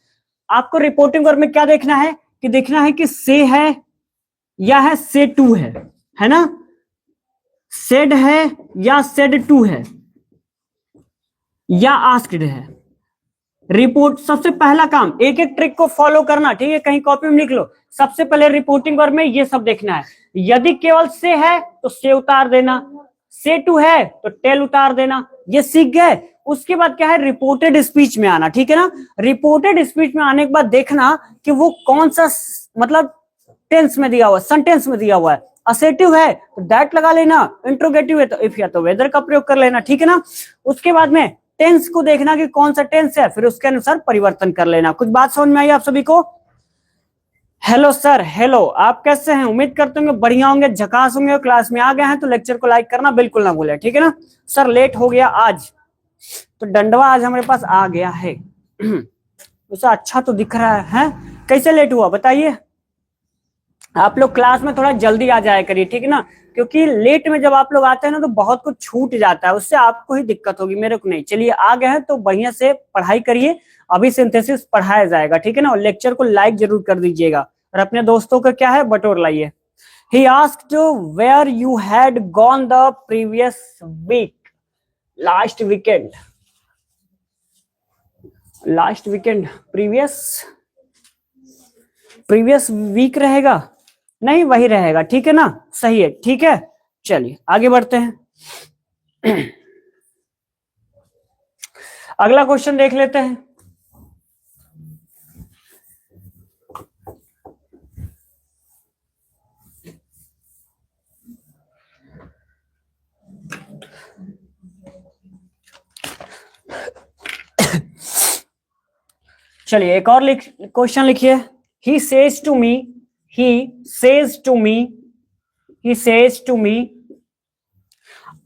आपको? रिपोर्टिंग वर्ब में क्या देखना है? कि देखना है कि से है या है से टू है ना। सेड है या सेड टू है या आस्क्ड है। रिपोर्ट सबसे पहला काम, एक एक ट्रिक को फॉलो करना, ठीक है। कहीं कॉपी में लिख लो। सबसे पहले रिपोर्टिंग वर्ब में ये सब देखना है। यदि केवल से है तो से उतार देना, से टू है तो टेल उतार देना, ये सीख गए। उसके बाद क्या है? रिपोर्टेड स्पीच में आना, ठीक है ना। रिपोर्टेड स्पीच में आने के बाद देखना कि वो कौन सा मतलब टेंस में दिया हुआ है, सेंटेंस में दिया हुआ है। असेटिव है तो दैट लगा लेना, इंट्रोगेटिव है तो इफ या तो वेदर का प्रयोग कर लेना, ठीक है ना। उसके बाद में टेंस को देखना कि कौन सा टेंस है, फिर उसके अनुसार परिवर्तन कर लेना। कुछ बात समझ में आई आप सभी को? हेलो सर, हेलो, आप कैसे हैं? उम्मीद करते होंगे बढ़िया होंगे, झकास होंगे। क्लास में आ गए हैं तो लेक्चर को लाइक करना बिल्कुल ना भूलें, ठीक है ना। सर लेट हो गया आज, तो डंडवा आज हमारे पास आ गया है। उसे अच्छा तो दिख रहा है? कैसे लेट हुआ बताइए? आप लोग क्लास में थोड़ा जल्दी आ जाया करिए, ठीक है ना, क्योंकि लेट में जब आप लोग आते हैं ना तो बहुत कुछ छूट जाता है, उससे आपको ही दिक्कत होगी, मेरे को नहीं। चलिए आ गए हैं तो बढ़िया से पढ़ाई करिए, अभी सिंथेसिस पढ़ाया जाएगा, ठीक है ना, और लेक्चर को लाइक जरूर कर दीजिएगा, और अपने दोस्तों का क्या है बटोर लाइए। He asked where you had gone the previous week, last weekend, previous week रहेगा, नहीं वही रहेगा, ठीक है ना, सही है, ठीक है। चलिए आगे बढ़ते हैं। अगला क्वेश्चन देख लेते हैं। चलिए एक और क्वेश्चन लिखिए। he says to me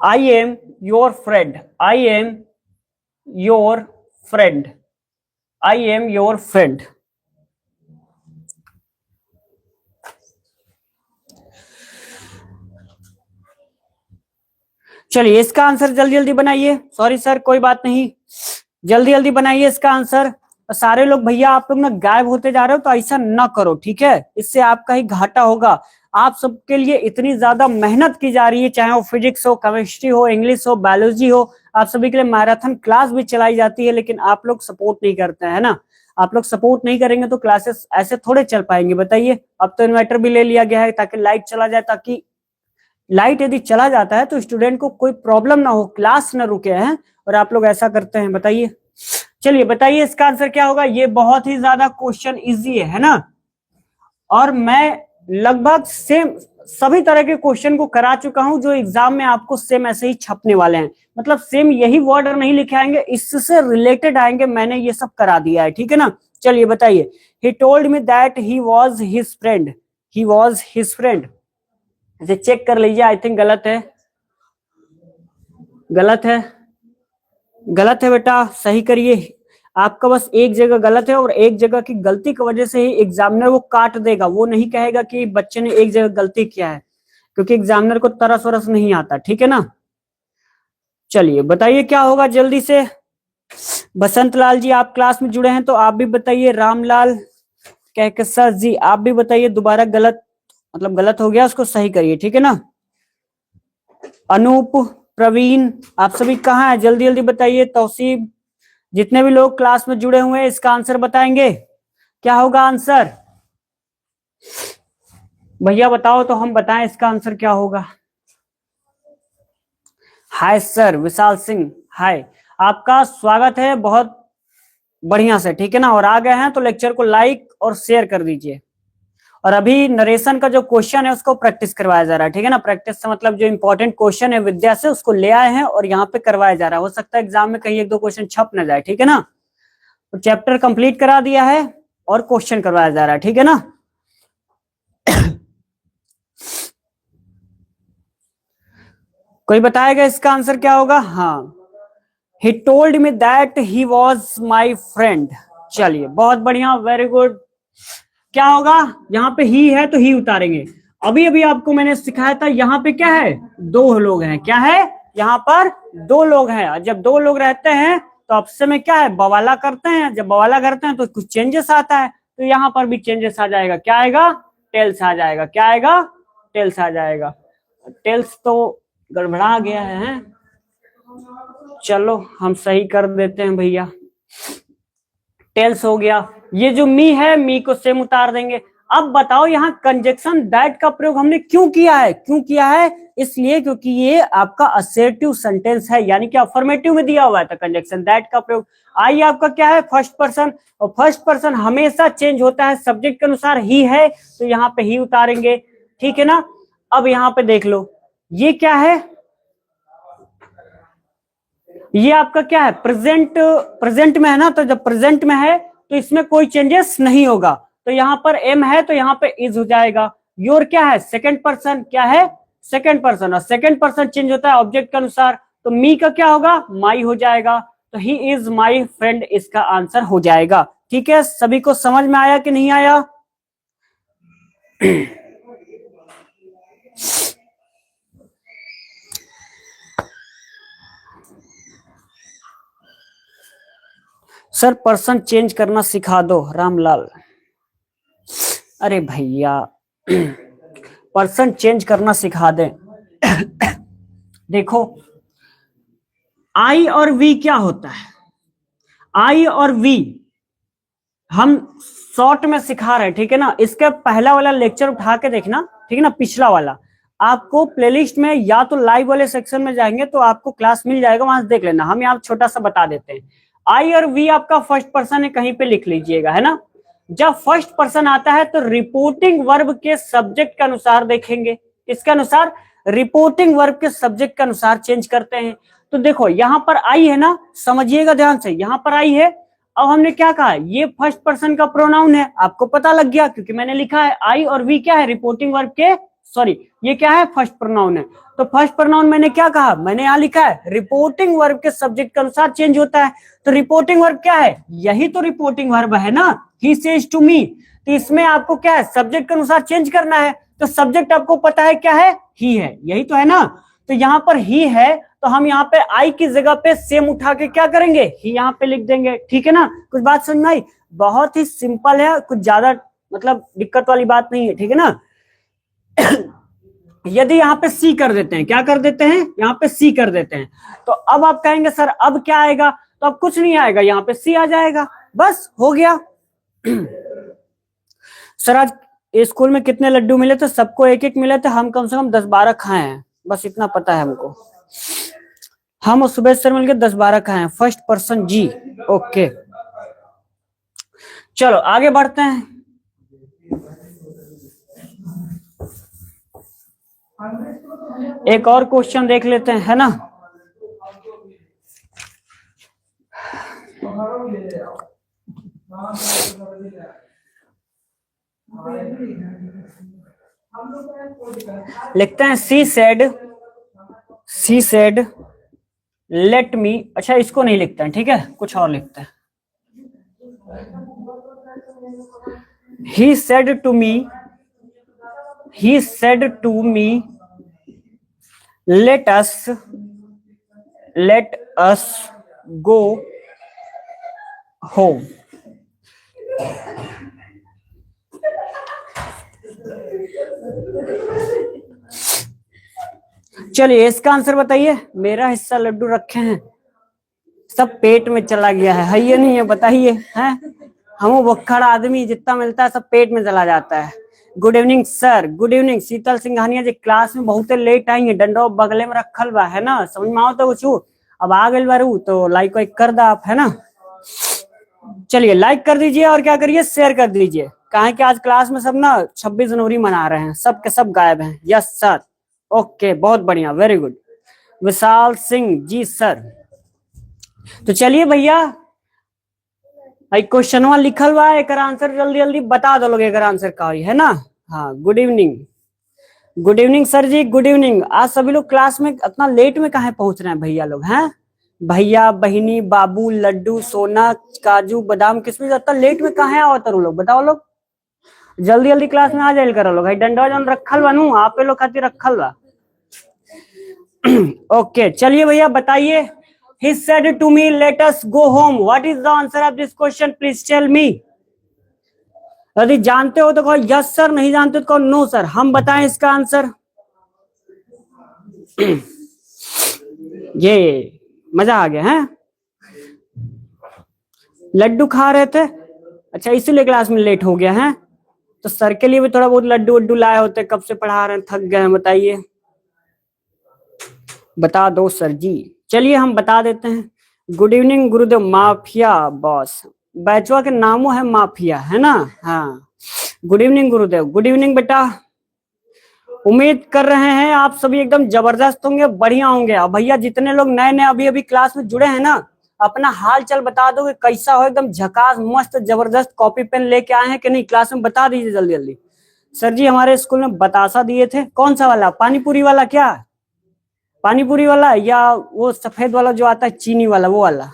I am your friend, चलिए इसका आंसर जल्दी जल्दी बनाइए, सॉरी सर कोई बात नहीं, जल्दी जल्दी बनाइए इसका आंसर। सारे लोग भैया आप लोग ना गायब होते जा रहे हो, तो ऐसा ना करो, ठीक है, इससे आपका ही घाटा होगा। आप सबके लिए इतनी ज्यादा मेहनत की जा रही है, चाहे वो फिजिक्स हो, केमिस्ट्री हो, इंग्लिश हो, बायोलॉजी हो, आप सभी के लिए मैराथन क्लास भी चलाई जाती है, लेकिन आप लोग सपोर्ट नहीं करते हैं ना। आप लोग सपोर्ट नहीं करेंगे तो क्लासेस ऐसे थोड़े चल पाएंगे, बताइए। अब तो इन्वर्टर भी ले लिया गया है ताकि लाइट चला जाए, ताकि लाइट यदि चला जाता है तो स्टूडेंट को कोई प्रॉब्लम ना हो, क्लास ना रुके हैं, और आप लोग ऐसा करते हैं, बताइए। चलिए बताइए इसका आंसर क्या होगा। ये बहुत ही ज्यादा क्वेश्चन इजी है ना, और मैं लगभग सेम सभी तरह के क्वेश्चन को करा चुका हूं जो एग्जाम में आपको सेम ऐसे ही छपने वाले हैं, मतलब सेम यही वर्ड नहीं लिखे आएंगे, इससे रिलेटेड आएंगे, मैंने ये सब करा दिया है, ठीक है ना। चलिए बताइए। He told me that he was his friend, इसे चेक कर लीजिए, आई थिंक गलत है, गलत है बेटा, सही करिए। आपका बस एक जगह गलत है, और एक जगह की गलती की वजह से ही एग्जामिनर वो काट देगा, वो नहीं कहेगा कि बच्चे ने एक जगह गलती किया है, क्योंकि एग्जामिनर को तरस वरस नहीं आता, ठीक है ना। चलिए बताइए क्या होगा जल्दी से। बसंत लाल जी आप क्लास में जुड़े हैं तो आप भी बताइए। रामलाल कहकसा जी आप भी बताइए। दोबारा गलत मतलब गलत हो गया, उसको सही करिए, ठीक है ना। अनूप, प्रवीण, आप सभी कहाँ हैं, जल्दी जल्दी बताइए। तौसीब, जितने भी लोग क्लास में जुड़े हुए हैं इसका आंसर बताएंगे, क्या होगा आंसर। भैया बताओ तो हम बताएं इसका आंसर क्या होगा। हाय सर, विशाल सिंह हाय, आपका स्वागत है बहुत बढ़िया से, ठीक है ना। और आ गए हैं तो लेक्चर को लाइक और शेयर कर दीजिए। और अभी नरेशन का जो क्वेश्चन है उसको प्रैक्टिस करवाया जा रहा है, ठीक है ना। प्रैक्टिस से मतलब जो इंपॉर्टेंट क्वेश्चन है विद्या से उसको ले आए हैं और यहाँ पे करवाया जा रहा है। हो सकता है एग्जाम में कहीं एक दो क्वेश्चन छप ना जाए, ठीक है ना। तो चैप्टर कंप्लीट करा दिया है और क्वेश्चन करवाया जा रहा है, ठीक है ना। कोई बताएगा इसका आंसर क्या होगा। हाँ, he told me that he was my friend। चलिए बहुत बढ़िया, वेरी गुड। क्या होगा, यहाँ पे ही है तो ही उतारेंगे। अभी अभी आपको मैंने सिखाया था, यहाँ पे क्या है, दो लोग हैं, क्या है, यहाँ पर दो लोग हैं। जब दो लोग रहते हैं तो आपस में क्या है, बवाला करते हैं। जब बवाला करते हैं तो कुछ चेंजेस आता है, तो यहाँ पर भी चेंजेस आ जाएगा, क्या आएगा, टेल्स आ जाएगा, क्या आएगा, टेल्स आ जाएगा। टेल्स तो गड़बड़ा गया है, चलो हम सही कर देते हैं भैया। टेल्स हो गया। ये जो मी है, मी को सेम उतार देंगे। अब बताओ यहाँ कंजक्शन दैट का प्रयोग हमने क्यों किया है, इसलिए क्योंकि ये आपका असर्टिव सेंटेंस है, यानी कि अफर्मेटिव में दिया हुआ है, तो कंजक्शन दैट का प्रयोग। आई आपका क्या है, फर्स्ट पर्सन, और फर्स्ट पर्सन हमेशा चेंज होता है सब्जेक्ट के अनुसार, ही है तो यहाँ पे ही उतारेंगे, ठीक है ना। अब यहाँ पे देख लो, ये क्या है, ये आपका क्या है, प्रेजेंट में है ना। तो जब प्रेजेंट में है तो इसमें कोई चेंजेस नहीं होगा, तो यहाँ पर एम है तो यहाँ पे इज हो जाएगा। योर क्या है, सेकंड पर्सन, क्या है, सेकंड पर्सन, और सेकंड पर्सन चेंज होता है ऑब्जेक्ट के अनुसार, तो मी का क्या होगा, माई हो जाएगा। तो ही इज माई फ्रेंड इसका आंसर हो जाएगा, ठीक है। सभी को समझ में आया कि नहीं आया। सर पर्सन चेंज करना सिखा दो रामलाल। अरे भैया पर्सन चेंज करना सिखा दें। देखो आई और वी क्या होता है, आई और वी हम शॉर्ट में सिखा रहे हैं, ठीक है ना। इसका पहला वाला लेक्चर उठा के देखना, ठीक है ना, पिछला वाला आपको प्लेलिस्ट में या तो लाइव वाले सेक्शन में जाएंगे तो आपको क्लास मिल जाएगा, वहां से देख लेना। हम यहाँ छोटा सा बता देते हैं। आई और वी आपका फर्स्ट पर्सन है, कहीं पे लिख लीजिएगा, है ना। जब फर्स्ट पर्सन आता है तो रिपोर्टिंग वर्ब के सब्जेक्ट के अनुसार देखेंगे। इसके अनुसार रिपोर्टिंग वर्ब के सब्जेक्ट के अनुसार चेंज करते हैं। तो देखो यहाँ पर आई है ना, समझिएगा ध्यान से, यहाँ पर आई है। अब हमने क्या कहा, ये फर्स्ट पर्सन का प्रोनाउन है, आपको पता लग गया क्योंकि मैंने लिखा है। आई और वी क्या है, रिपोर्टिंग वर्ब के, सॉरी ये क्या है, फर्स्ट प्रोनाउन है। तो फर्स्ट प्रोनाउन मैंने क्या कहा, मैंने यहाँ लिखा है रिपोर्टिंग वर्ब के सब्जेक्ट के अनुसार चेंज होता है। तो रिपोर्टिंग वर्ब क्या है, यही तो रिपोर्टिंग वर्ब है ना, ही सेज टू मी। तो इसमें आपको क्या है, सब्जेक्ट के अनुसार चेंज करना है। तो सब्जेक्ट आपको पता है क्या है, ही है, यही तो है ना। तो यहाँ पर ही है तो हम यहाँ पे आई की जगह पे सेम उठा के क्या करेंगे, ही यहाँ पे लिख देंगे, ठीक है ना। कुछ बात समझ में आई, बहुत ही सिंपल है, कुछ ज्यादा मतलब दिक्कत वाली बात नहीं है, ठीक है ना। यदि यहाँ पे सी कर देते हैं, क्या कर देते हैं, यहाँ पे सी कर देते हैं, तो अब आप कहेंगे सर अब क्या आएगा, तो अब कुछ नहीं आएगा, यहाँ पे सी आ जाएगा, बस हो गया। सर आज स्कूल में कितने लड्डू मिले थे, सबको एक एक मिले थे, हम कम से कम 10-12 खाए हैं, बस इतना पता है हमको। हम सुबह सर मिलकर 10-12 खाए हैं, फर्स्ट पर्सन जी, ओके। चलो आगे बढ़ते हैं। एक और क्वेश्चन देख लेते हैं, है ना। लिखते हैं सी सेड लेट मी, अच्छा इसको नहीं लिखते हैं, ठीक है, कुछ और लिखते हैं। he said to me let us go home। चलिए इसका आंसर बताइए। मेरा हिस्सा लड्डू रखे हैं, सब पेट में चला गया है ये नहीं है, बताइए हैं। हम वक्खड़ आदमी, जितना मिलता है सब पेट में चला जाता है। Good evening sir, good evening Sheetal Singhania ji, class में बहुत लेट आई है, डंडो बगले में रखल बा, है ना, समझ में आओ तो कुछ। अब आ गए बारू तो लाइक वाइक कर दा आप, है ना। चलिए लाइक कर दीजिए और क्या करिए, शेयर कर दीजिए। कहा कि आज क्लास में सब ना 26 जनवरी मना रहे हैं, सब के सब गायब हैं। यस सर, ओके बहुत बढ़िया, very good. Vishal Singh ji sir. तो चलिए भैया, क्वेश्चन लिखल बा, एक आंसर जल्दी जल्दी बता दो लोग, एक आंसर का है ना। हाँ good evening, good evening sir ji, good evening. आज सभी लोग क्लास में इतना लेट में कहाँ पहुंच रहे हैं भैया लोग, हैं भैया बहिनी बाबू लड्डू सोना काजू बादाम किसमें इतना लेट में कहाँ आवत लोग, बताओ लोग। जल्दी जल्दी क्लास में आ जाए करो लोग, डंडा जन रखल बनू आप लोग खातिर रखल बा। ओके चलिए भैया बताइए। He said to me, let us go home. What is the answer of this question? Please tell me. यदि जानते हो तो कहो यस सर, नहीं जानते तो कहो नो सर। हम बताएं इसका आंसर। ये मजा आ गया है। लड्डू खा रहे थे, अच्छा इसीलिए क्लास में लेट हो गया है। तो सर के लिए भी थोड़ा बहुत लड्डू वड्डू लाए होते, कब से पढ़ा रहे हैं, थक गए हैं, बताइए बता दो सर जी। चलिए हम बता देते हैं। गुड इवनिंग गुरुदेव माफिया बॉस, बैचवा के नामों है माफिया, है ना। हाँ गुड इवनिंग गुरुदेव, गुड इवनिंग बेटा। उम्मीद कर रहे हैं आप सभी एकदम जबरदस्त होंगे, बढ़िया होंगे। अब भैया जितने लोग नए नए अभी अभी क्लास में जुड़े हैं ना, अपना हाल चाल बता दो कि कैसा हो, एकदम झकास मस्त जबरदस्त। कॉपी पेन लेके आए हैं कि नहीं, क्लास में बता दीजिए जल्दी जल्दी। सर जी हमारे स्कूल में बतासा दिए थे, कौन सा वाला, पानीपुरी वाला क्या, पानीपुरी वाला या वो सफेद वाला जो आता है चीनी वाला, वो वाला।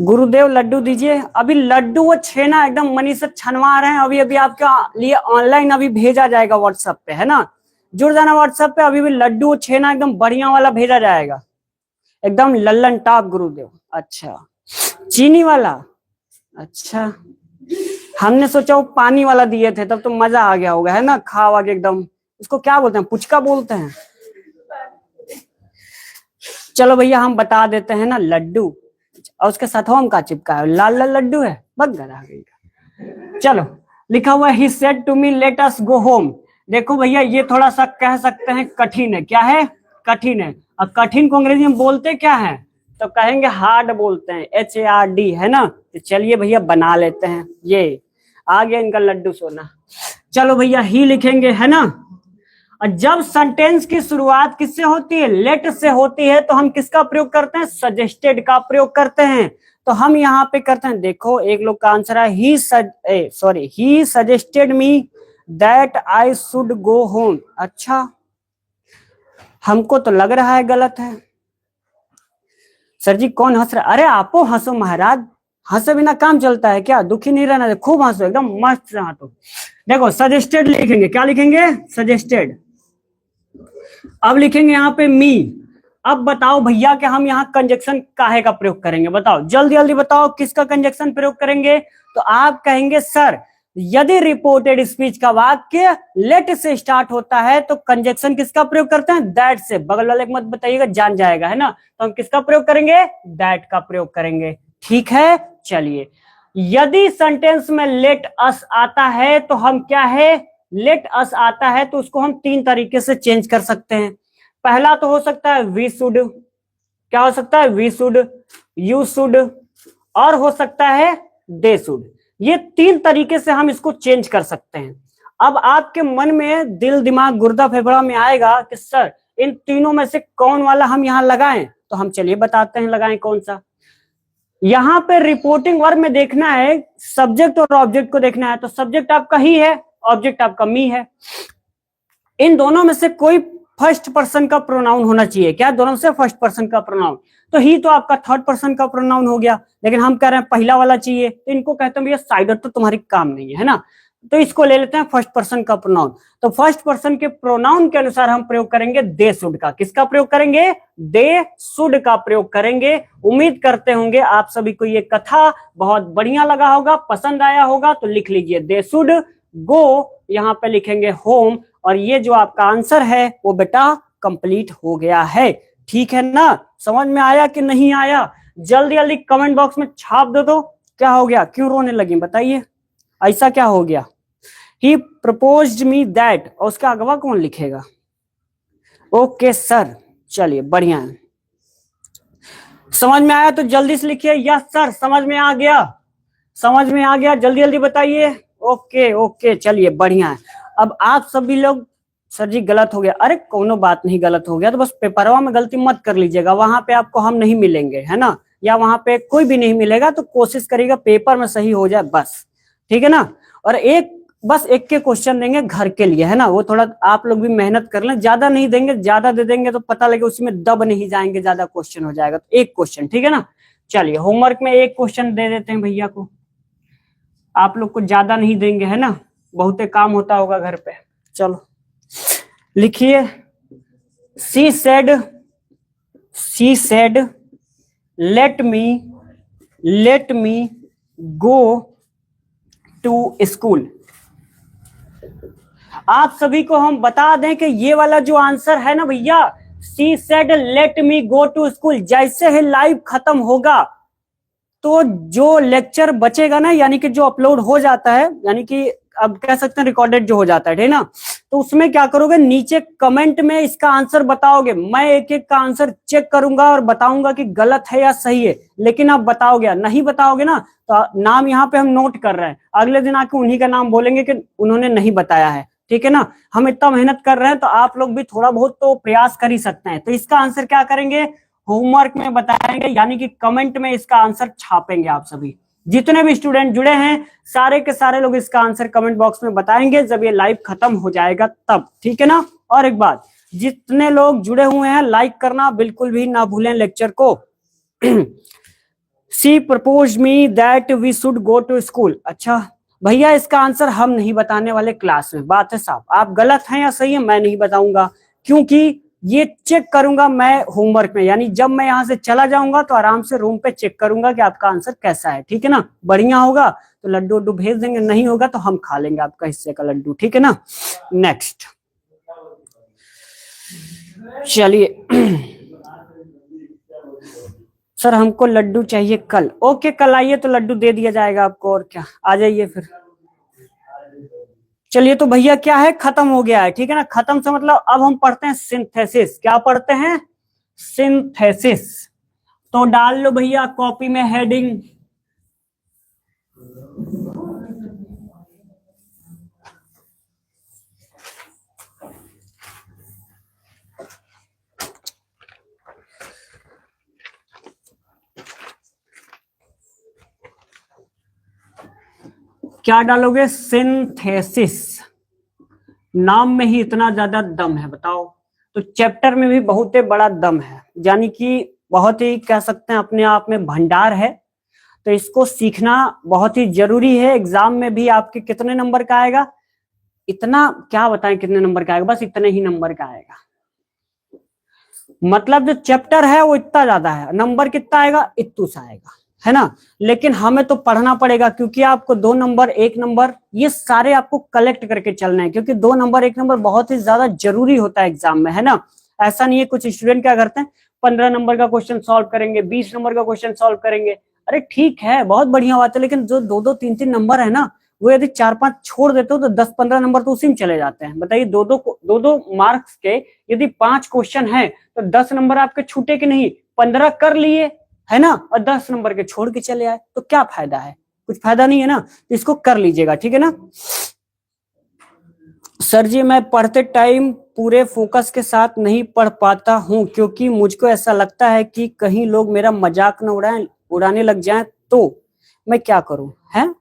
गुरुदेव लड्डू दीजिए। अभी लड्डू वो छेना एकदम मनी से छनवा रहे हैं, अभी अभी आपके लिए ऑनलाइन अभी भेजा जाएगा व्हाट्सएप पे, है ना। जुड़ जाना व्हाट्सएप पे, अभी भी लड्डू छेना एकदम बढ़िया वाला भेजा जाएगा। एकदम लल्लन टॉप गुरुदेव। अच्छा, चीनी वाला, अच्छा हमने सोचा वो पानी वाला दिए थे, तब तो मजा आ गया होगा, है ना, खा के एकदम। इसको क्या बोलते हैं, पुचका बोलते हैं। चलो भैया हम बता देते हैं ना, लड्डू। और उसके साथ हम का चिपका है, लाल लाल लड्डू है, बग गया। चलो, लिखा हुआ he said to me let us go home. देखो भैया ये थोड़ा सा कह सकते हैं कठिन है, क्या है, कठिन है। और कठिन को अंग्रेजी में बोलते क्या है, तो कहेंगे हार्ड बोलते हैं, HARD, है ना। तो चलिए भैया बना लेते हैं, ये आ गया इनका लड्डू सोना। चलो भैया ही लिखेंगे, है ना। और जब सेंटेंस की शुरुआत किससे होती है, लेट से होती है, तो हम किसका प्रयोग करते हैं, सजेस्टेड का प्रयोग करते हैं। तो हम यहाँ पे करते हैं, देखो एक लोग का आंसर है he suggested me that I should go home. अच्छा, हमको तो लग रहा है गलत है। सर जी कौन हंस रहा है, अरे आपो हंसो महाराज, हंसे बिना काम चलता है क्या, दुखी नहीं रहना, खूब हंसो, एकदम मस्त से हंसो। देखो सजेस्टेड लिखेंगे, क्या लिखेंगे, सजेस्टेड। अब लिखेंगे यहाँ पे मी। अब बताओ भैया कि हम यहाँ कंजक्शन काहे का प्रयोग करेंगे, बताओ जल्दी जल्दी बताओ, किसका कंजक्शन प्रयोग करेंगे। तो आप कहेंगे सर यदि रिपोर्टेड स्पीच का वाक्य लेट से स्टार्ट होता है तो कंजक्शन किसका प्रयोग करते हैं, दैट से। बगल वाले मत बताइएगा, जान जाएगा, है ना। तो हम किसका प्रयोग करेंगे, दैट का प्रयोग करेंगे, ठीक है। चलिए, यदि सेंटेंस में लेट अस आता है तो हम क्या है, लेट अस आता है तो उसको हम तीन तरीके से चेंज कर सकते हैं। पहला तो हो सकता है वी शुड, क्या हो सकता है, वी शुड, यू शुड, और हो सकता है दे शुड। ये तीन तरीके से हम इसको चेंज कर सकते हैं। अब आपके मन में, दिल दिमाग गुर्दा फेफड़ा में आएगा कि सर इन तीनों में से कौन वाला हम यहाँ लगाएं, तो हम चलिए बताते हैं लगाएं कौन सा। यहां पे रिपोर्टिंग वर्ब में देखना है, सब्जेक्ट और ऑब्जेक्ट को देखना है, तो सब्जेक्ट आपका ही है, ऑब्जेक्ट आपका मी है। इन दोनों में से कोई फर्स्ट पर्सन का प्रोनाउन होना चाहिए, क्या, दोनों से फर्स्ट पर्सन का प्रोनाउन। तो ही तो आपका थर्ड पर्सन का प्रोनाउन हो गया, लेकिन हम कह रहे हैं पहला वाला चाहिए, तो इनको कहते हैं भैया साइडर तो तुम्हारी काम नहीं है ना, तो इसको ले लेते हैं फर्स्ट पर्सन का प्रोनाउन। तो फर्स्ट पर्सन के प्रोनाउन के अनुसार हम प्रयोग करेंगे दे शुड का। किसका प्रयोग करेंगे, दे शुड का प्रयोग करेंगे। उम्मीद करते होंगे आप सभी को ये कथा बहुत बढ़िया लगा होगा, पसंद आया होगा। तो लिख लीजिए दे शुड गो, यहाँ पे लिखेंगे होम, और ये जो आपका आंसर है वो बेटा कंप्लीट हो गया है, ठीक है ना। समझ में आया कि नहीं आया, जल्दी जल्दी कमेंट बॉक्स में छाप दो। तो क्या हो गया, क्यों रोने लगी बताइए, ऐसा क्या हो गया। ही प्रपोज्ड मी दैट, और उसका अगवा कौन लिखेगा, ओके सर, चलिए बढ़िया है। समझ में आया तो जल्दी से लिखिए यस सर, समझ में आ गया, समझ में आ गया, जल्दी जल्दी बताइए। ओके ओके, चलिए बढ़िया है। अब आप सभी लोग, सर जी गलत हो गया, अरे कोनो बात नहीं, गलत हो गया तो बस पेपरवा में गलती मत कर लीजिएगा, वहां पे आपको हम नहीं मिलेंगे, है ना, या वहां पे कोई भी नहीं मिलेगा। तो कोशिश करिएगा पेपर में सही हो जाए बस, ठीक है ना। और बस एक के क्वेश्चन देंगे घर के लिए, है ना, वो थोड़ा आप लोग भी मेहनत कर लें, ज्यादा नहीं देंगे, ज्यादा दे देंगे तो पता लगे उसी में दब नहीं जाएंगे, ज्यादा क्वेश्चन हो जाएगा। तो एक क्वेश्चन, ठीक है ना। चलिए होमवर्क में एक क्वेश्चन दे देते हैं भैया को, आप लोग को ज्यादा नहीं देंगे, है ना, बहुते काम होता होगा घर पे। चलो लिखिए, she said let me go to school. आप सभी को हम बता दें कि ये वाला जो आंसर है ना भैया, she said let me go to school, जैसे ही लाइव खत्म होगा तो जो लेक्चर बचेगा ना, यानी कि जो अपलोड हो जाता है, यानी कि अब कह सकते हैं रिकॉर्डेड जो हो जाता है ना, तो उसमें क्या करोगे, नीचे कमेंट में इसका आंसर बताओगे। मैं एक एक का आंसर चेक करूंगा और बताऊंगा कि गलत है या सही है, लेकिन आप बताओगे, नहीं बताओगे ना तो नाम यहाँ पे हम नोट कर रहे हैं, अगले दिन आके उन्हीं का नाम बोलेंगे कि उन्होंने नहीं बताया है, ठीक है ना। हम इतना मेहनत कर रहे हैं तो आप लोग भी थोड़ा बहुत तो प्रयास कर ही सकते हैं। तो इसका आंसर क्या करेंगे, होमवर्क में बताएंगे, यानी कि कमेंट में इसका आंसर छापेंगे। आप सभी जितने भी स्टूडेंट जुड़े हैं सारे के सारे लोग इसका आंसर कमेंट बॉक्स में बताएंगे जब ये लाइव खत्म हो जाएगा तब, ठीक है ना। और एक बात, जितने लोग जुड़े हुए हैं लाइक करना बिल्कुल भी ना भूलें लेक्चर को। She propose me that we should go to school. अच्छा भैया इसका आंसर हम नहीं बताने वाले क्लास में, बात है साहब, आप गलत हैं या सही है मैं नहीं बताऊंगा, क्योंकि ये चेक करूंगा मैं होमवर्क में, यानी जब मैं यहाँ से चला जाऊंगा तो आराम से रूम पे चेक करूंगा कि आपका आंसर कैसा है, ठीक है ना। बढ़िया होगा तो लड्डू उड्डू भेज देंगे, नहीं होगा तो हम खा लेंगे आपका हिस्से का लड्डू, ठीक है ना। नेक्स्ट चलिए सर हमको लड्डू चाहिए कल। ओके कल आइए तो लड्डू दे दिया जाएगा आपको, और क्या, आ जाइए फिर। चलिए तो भैया क्या है, खत्म हो गया है, ठीक है ना। खत्म से मतलब अब हम पढ़ते हैं सिंथेसिस। क्या पढ़ते हैं, सिंथेसिस। तो डाल लो भैया कॉपी में हेडिंग, क्या डालोगे, सिंथेसिस। नाम में ही इतना ज्यादा दम है, बताओ। तो चैप्टर में भी बहुत ही बड़ा दम है, यानी कि बहुत ही कह सकते हैं अपने आप में भंडार है। तो इसको सीखना बहुत ही जरूरी है। एग्जाम में भी आपके कितने नंबर का आएगा, इतना क्या बताएं कितने नंबर का आएगा, बस इतने ही नंबर का आएगा। मतलब जो चैप्टर है वो इतना ज्यादा है, नंबर कितना आएगा, इतू सा आएगा, है ना। लेकिन हमें तो पढ़ना पड़ेगा, क्योंकि आपको 2 नंबर 1 नंबर ये सारे आपको कलेक्ट करके चलने हैं, क्योंकि 2 नंबर 1 नंबर बहुत ही ज्यादा जरूरी होता है एग्जाम में, है ना। ऐसा नहीं है, कुछ स्टूडेंट क्या करते हैं 15 नंबर का क्वेश्चन सॉल्व करेंगे, 20 नंबर का क्वेश्चन सॉल्व करेंगे। अरे ठीक है, बहुत बढ़िया बात है, लेकिन जो 2-2 3-3 नंबर है ना, वो यदि 4-5 छोड़ देते हो तो 10-15 नंबर तो उसी में चले जाते हैं। बताइए, 2-2 मार्क्स के यदि 5 क्वेश्चन है तो 10 नंबर आपके छूटे कि नहीं, 15 कर लिए, है ना, और 10 नंबर के छोड़ के चले आए, तो क्या फायदा है, कुछ फायदा नहीं है ना। तो इसको कर लीजिएगा, ठीक है ना। सर जी मैं पढ़ते टाइम पूरे फोकस के साथ नहीं पढ़ पाता हूँ, क्योंकि मुझको ऐसा लगता है कि कहीं लोग मेरा मजाक न उड़ाने लग जाएं, तो मैं क्या करूं, है।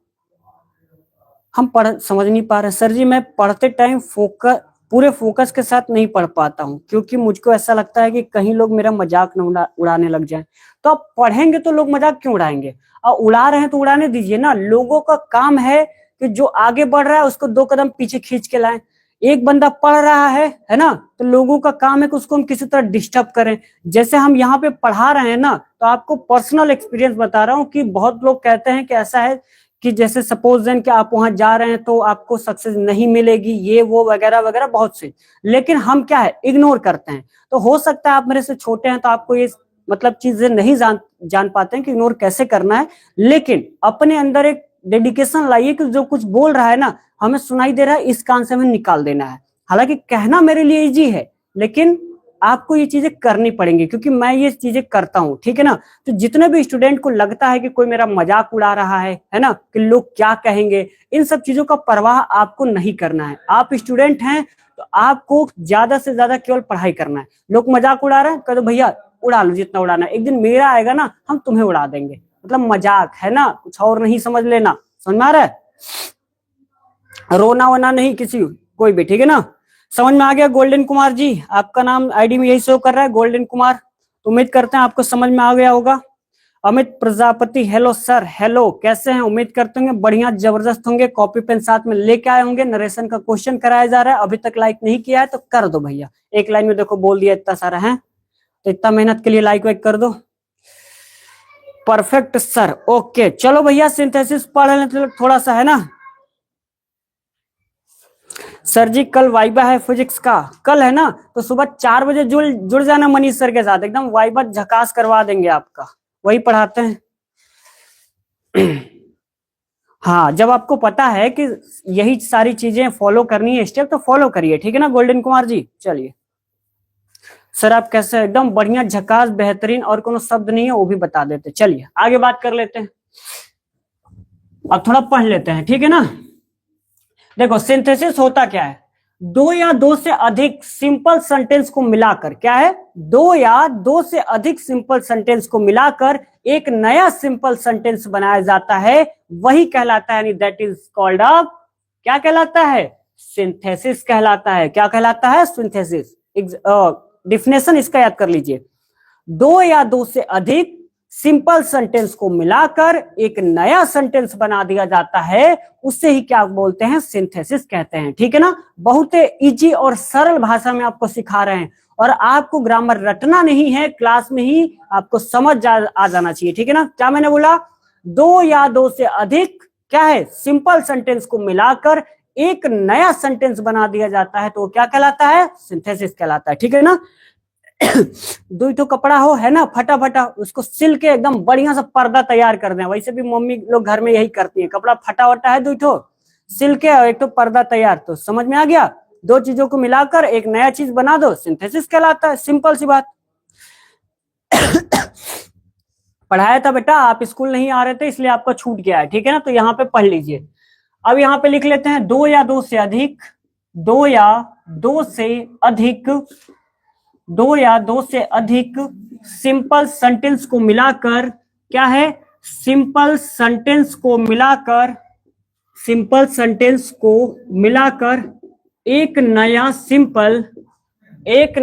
हम पढ़ समझ नहीं पा रहे। सर जी मैं पढ़ते टाइम पूरे फोकस के साथ नहीं पढ़ पाता हूँ, क्योंकि मुझको ऐसा लगता है कि कहीं लोग मेरा मजाक न उड़ाने लग जाएं। तो आप पढ़ेंगे तो लोग मजाक क्यों उड़ाएंगे, और उड़ा रहे हैं तो उड़ाने दीजिए ना। लोगों का काम है कि जो आगे बढ़ रहा है उसको 2 कदम पीछे खींच के लाएं। एक बंदा पढ़ रहा है ना, तो लोगों का काम है कि उसको हम किसी तरह डिस्टर्ब करें। जैसे हम यहाँ पे पढ़ा रहे हैं ना, तो आपको पर्सनल एक्सपीरियंस बता रहा हूँ कि बहुत लोग कहते हैं कि ऐसा है कि जैसे सपोज देन कि आप वहां जा रहे हैं तो आपको सक्सेस नहीं मिलेगी, ये वो वगैरह वगैरह बहुत से, लेकिन हम क्या है इग्नोर करते हैं। तो हो सकता है आप मेरे से छोटे हैं तो आपको ये मतलब चीजें नहीं जान पाते हैं कि इग्नोर कैसे करना है, लेकिन अपने अंदर एक डेडिकेशन लाइए कि जो कुछ बोल रहा है ना, हमें सुनाई दे रहा है, इस कान से हमें निकाल देना है। हालांकि कहना मेरे लिए इजी है, लेकिन आपको ये चीजें करनी पड़ेंगी, क्योंकि मैं ये चीजें करता हूं, ठीक है ना। तो जितने भी स्टूडेंट को लगता है कि कोई मेरा मजाक उड़ा रहा है ना, कि लोग क्या कहेंगे, इन सब चीजों का परवाह आपको नहीं करना है। आप स्टूडेंट हैं तो आपको ज्यादा से ज्यादा केवल पढ़ाई करना है। लोग मजाक उड़ा रहे हैं, कह दो भैया उड़ा लो जितना उड़ाना है, एक दिन मेरा आएगा ना, हम तुम्हें उड़ा देंगे। मतलब मजाक है ना, कुछ और नहीं समझ लेना, समझ में आ रहा है। रोना वोना नहीं किसी कोई भी, ठीक है ना। समझ में आ गया। गोल्डन कुमार जी आपका नाम आईडी में यही शो कर रहा है, गोल्डन कुमार। तो उम्मीद करते हैं आपको समझ में आ गया होगा। Amit Prajapati hello sir, hello कैसे हैं, उम्मीद करते होंगे बढ़िया जबरदस्त होंगे। कॉपी पेन साथ में लेके आए होंगे। नरेशन का क्वेश्चन कराया जा रहा है, अभी तक लाइक नहीं किया है तो कर दो भैया। एक लाइन में देखो बोल दिया इतना सारा है, तो इतना मेहनत के लिए लाइक वाइक कर दो। परफेक्ट सर, ओके चलो भैया सिंथेसिस पढ़ लेते थोड़ा सा, है ना। सर जी कल वाइबा है फिजिक्स का, कल है ना, तो सुबह 4 बजे जुड़ जाना मनीष सर के साथ, एकदम वाइबा झकास करवा देंगे आपका, वही पढ़ाते हैं। हाँ जब आपको पता है कि यही सारी चीजें फॉलो करनी है स्टेप, तो फॉलो करिए, ठीक है ना गोल्डन कुमार जी। चलिए सर आप कैसे, एकदम बढ़िया झकास बेहतरीन, और कोनो शब्द नहीं है वो भी बता देते। चलिए आगे बात कर लेते हैं, अब थोड़ा पढ़ लेते हैं, ठीक है ना। देखो सिंथेसिस होता क्या है, 2 या 2 से अधिक सिंपल सेंटेंस को मिलाकर, क्या है 2 या 2 से अधिक सिंपल सेंटेंस को मिलाकर एक नया सिंपल सेंटेंस बनाया जाता है, वही कहलाता है, यानी दैट इज कॉल्ड अप, क्या कहलाता है, सिंथेसिस कहलाता है। क्या कहलाता है, सिंथेसिस। डिफिनेशन इसका याद कर लीजिए, 2 या 2 से अधिक सिंपल सेंटेंस को मिलाकर एक नया सेंटेंस बना दिया जाता है, उससे ही क्या बोलते हैं, सिंथेसिस कहते हैं, ठीक है ना। बहुत इजी और सरल भाषा में आपको सिखा रहे हैं, और आपको ग्रामर रटना नहीं है, क्लास में ही आपको समझ आ जाना चाहिए, ठीक है ना। क्या मैंने बोला, दो या दो से अधिक क्या है, सिंपल सेंटेंस को मिलाकर एक नया सेंटेंस बना दिया जाता है तो क्या कहलाता है, सिंथेसिस कहलाता है, ठीक है ना। दो तो कपड़ा हो है ना, फटा फटा, उसको सिल के एकदम बढ़िया सा पर्दा तैयार कर दें। वैसे भी मम्मी लोग घर में यही करती है, कपड़ा फटा वटा है, दो तो सिल के और एक तो पर्दा तैयार। तो समझ में आ गया, दो चीजों को मिलाकर एक नया चीज बना दो, सिंथेसिस कहलाता है, सिंपल सी बात। पढ़ाया था बेटा, आप स्कूल नहीं आ रहे थे इसलिए आपका छूट गया है, ठीक है ना। तो यहाँ पे पढ़ लीजिए। अब यहाँ पे लिख लेते हैं, दो या दो से अधिक, दो या दो से अधिक, दो या दो से अधिक सिंपल सेंटेंस को मिलाकर क्या है, सिंपल सेंटेंस को मिलाकर, सिंपल सेंटेंस को मिलाकर एक नया सिंपल, एक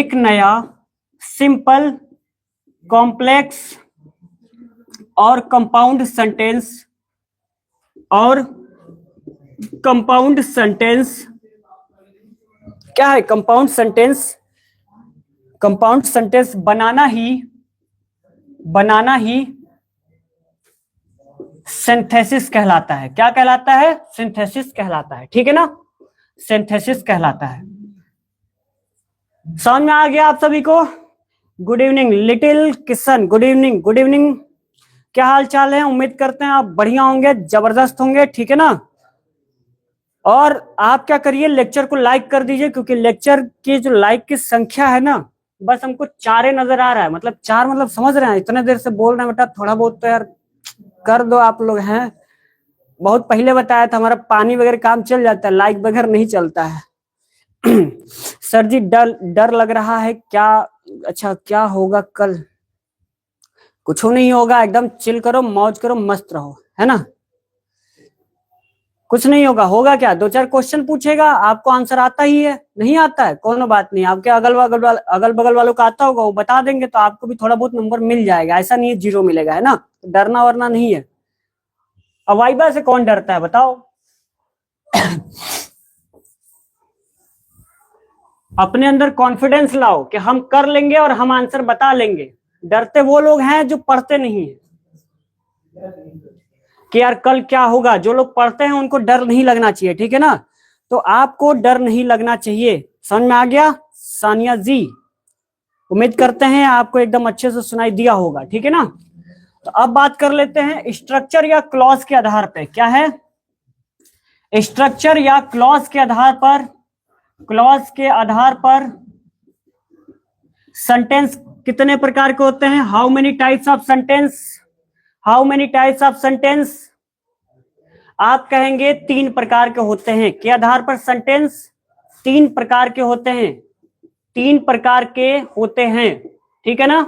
नया सिंपल, कॉम्प्लेक्स और कंपाउंड सेंटेंस, और कंपाउंड सेंटेंस क्या है, कंपाउंड सेंटेंस, कंपाउंड सेंटेंस बनाना ही सिंथेसिस कहलाता है। क्या कहलाता है, सिंथेसिस कहलाता है, ठीक है ना, सिंथेसिस कहलाता है। समझ में आ गया आप सभी को। Good evening little Kishan, good evening, good evening. क्या हाल चाल है, उम्मीद करते हैं आप बढ़िया होंगे, जबरदस्त होंगे, ठीक है ना। और आप क्या करिए, लेक्चर को लाइक कर दीजिए, क्योंकि लेक्चर की जो लाइक की संख्या है ना, बस हमको 4 नजर आ रहा है। मतलब 4 मतलब समझ रहे हैं, इतने देर से बोल रहे हैं बेटा, थोड़ा बहुत तो यार कर दो आप लोग हैं। बहुत पहले बताया था, हमारा पानी वगैरह काम चल जाता है, लाइक वगैरह नहीं चलता है। सर जी डर लग रहा है क्या, अच्छा क्या होगा कल, कुछ नहीं होगा, एकदम चिल करो, मौज करो, मस्त रहो, है ना। कुछ नहीं होगा, होगा क्या, 2-4 क्वेश्चन पूछेगा, आपको आंसर आता ही है, नहीं आता है कोनो बात नहीं, आपके अगल बगल वालों को आता होगा, वो बता देंगे तो आपको भी थोड़ा बहुत नंबर मिल जाएगा, ऐसा नहीं है जीरो मिलेगा, है ना। डरना वरना नहीं है। अब वाइबा से कौन डरता है बताओ। अपने अंदर कॉन्फिडेंस लाओ कि हम कर लेंगे और हम आंसर बता लेंगे। डरते वो लोग हैं जो पढ़ते नहीं है कि यार कल क्या होगा। जो लोग पढ़ते हैं उनको डर नहीं लगना चाहिए, ठीक है ना। तो आपको डर नहीं लगना चाहिए, समझ में आ गया सानिया जी। उम्मीद करते हैं आपको एकदम अच्छे से सुनाई दिया होगा, ठीक है ना। तो अब बात कर लेते हैं स्ट्रक्चर या क्लॉज के आधार पर। क्या है, स्ट्रक्चर या क्लॉज के आधार पर, क्लॉज के आधार पर सेंटेंस कितने प्रकार के होते हैं, how many types of sentence, how many types of sentence. आप कहेंगे 3 प्रकार के होते हैं। के आधार पर सेंटेंस 3 प्रकार के होते हैं, 3 प्रकार के होते हैं, ठीक है ना।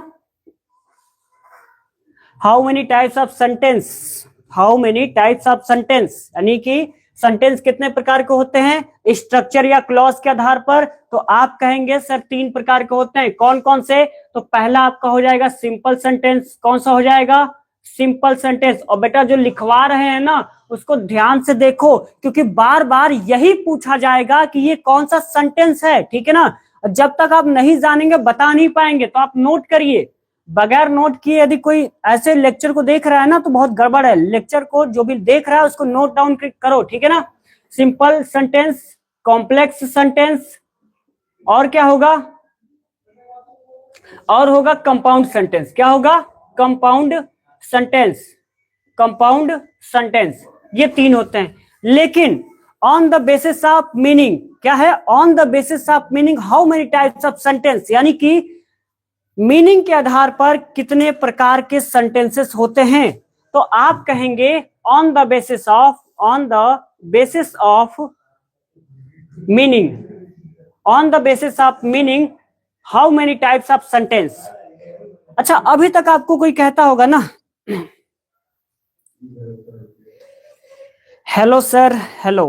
How many types of sentence, how many types of sentence, यानी कि सेंटेंस कितने प्रकार के होते हैं स्ट्रक्चर या क्लॉज के आधार पर। तो आप कहेंगे सर 3 प्रकार के होते हैं, कौन कौन से। तो पहला आपका हो जाएगा सिंपल सेंटेंस। कौन सा हो जाएगा, सिंपल सेंटेंस। और बेटा जो लिखवा रहे हैं ना उसको ध्यान से देखो, क्योंकि बार बार यही पूछा जाएगा कि ये कौन सा सेंटेंस है, ठीक है ना। जब तक आप नहीं जानेंगे बता नहीं पाएंगे। तो आप नोट करिए, बगैर नोट किए यदि कोई ऐसे लेक्चर को देख रहा है ना तो बहुत गड़बड़ है। लेक्चर को जो भी देख रहा है उसको नोट डाउन करो, ठीक है ना। सिंपल सेंटेंस, कॉम्प्लेक्स सेंटेंस, और क्या होगा, और होगा कंपाउंड सेंटेंस। क्या होगा, कंपाउंड सेंटेंस, कंपाउंड सेंटेंस, ये 3 होते हैं। लेकिन on the basis of meaning, क्या है, on the basis of meaning how many types of sentence, यानी कि मीनिंग के आधार पर कितने प्रकार के सेंटेंसेस होते हैं। तो आप कहेंगे on the basis of, on the basis of meaning, on the basis of meaning how many types of sentence. अच्छा अभी तक आपको कोई कहता होगा ना, hello sir, hello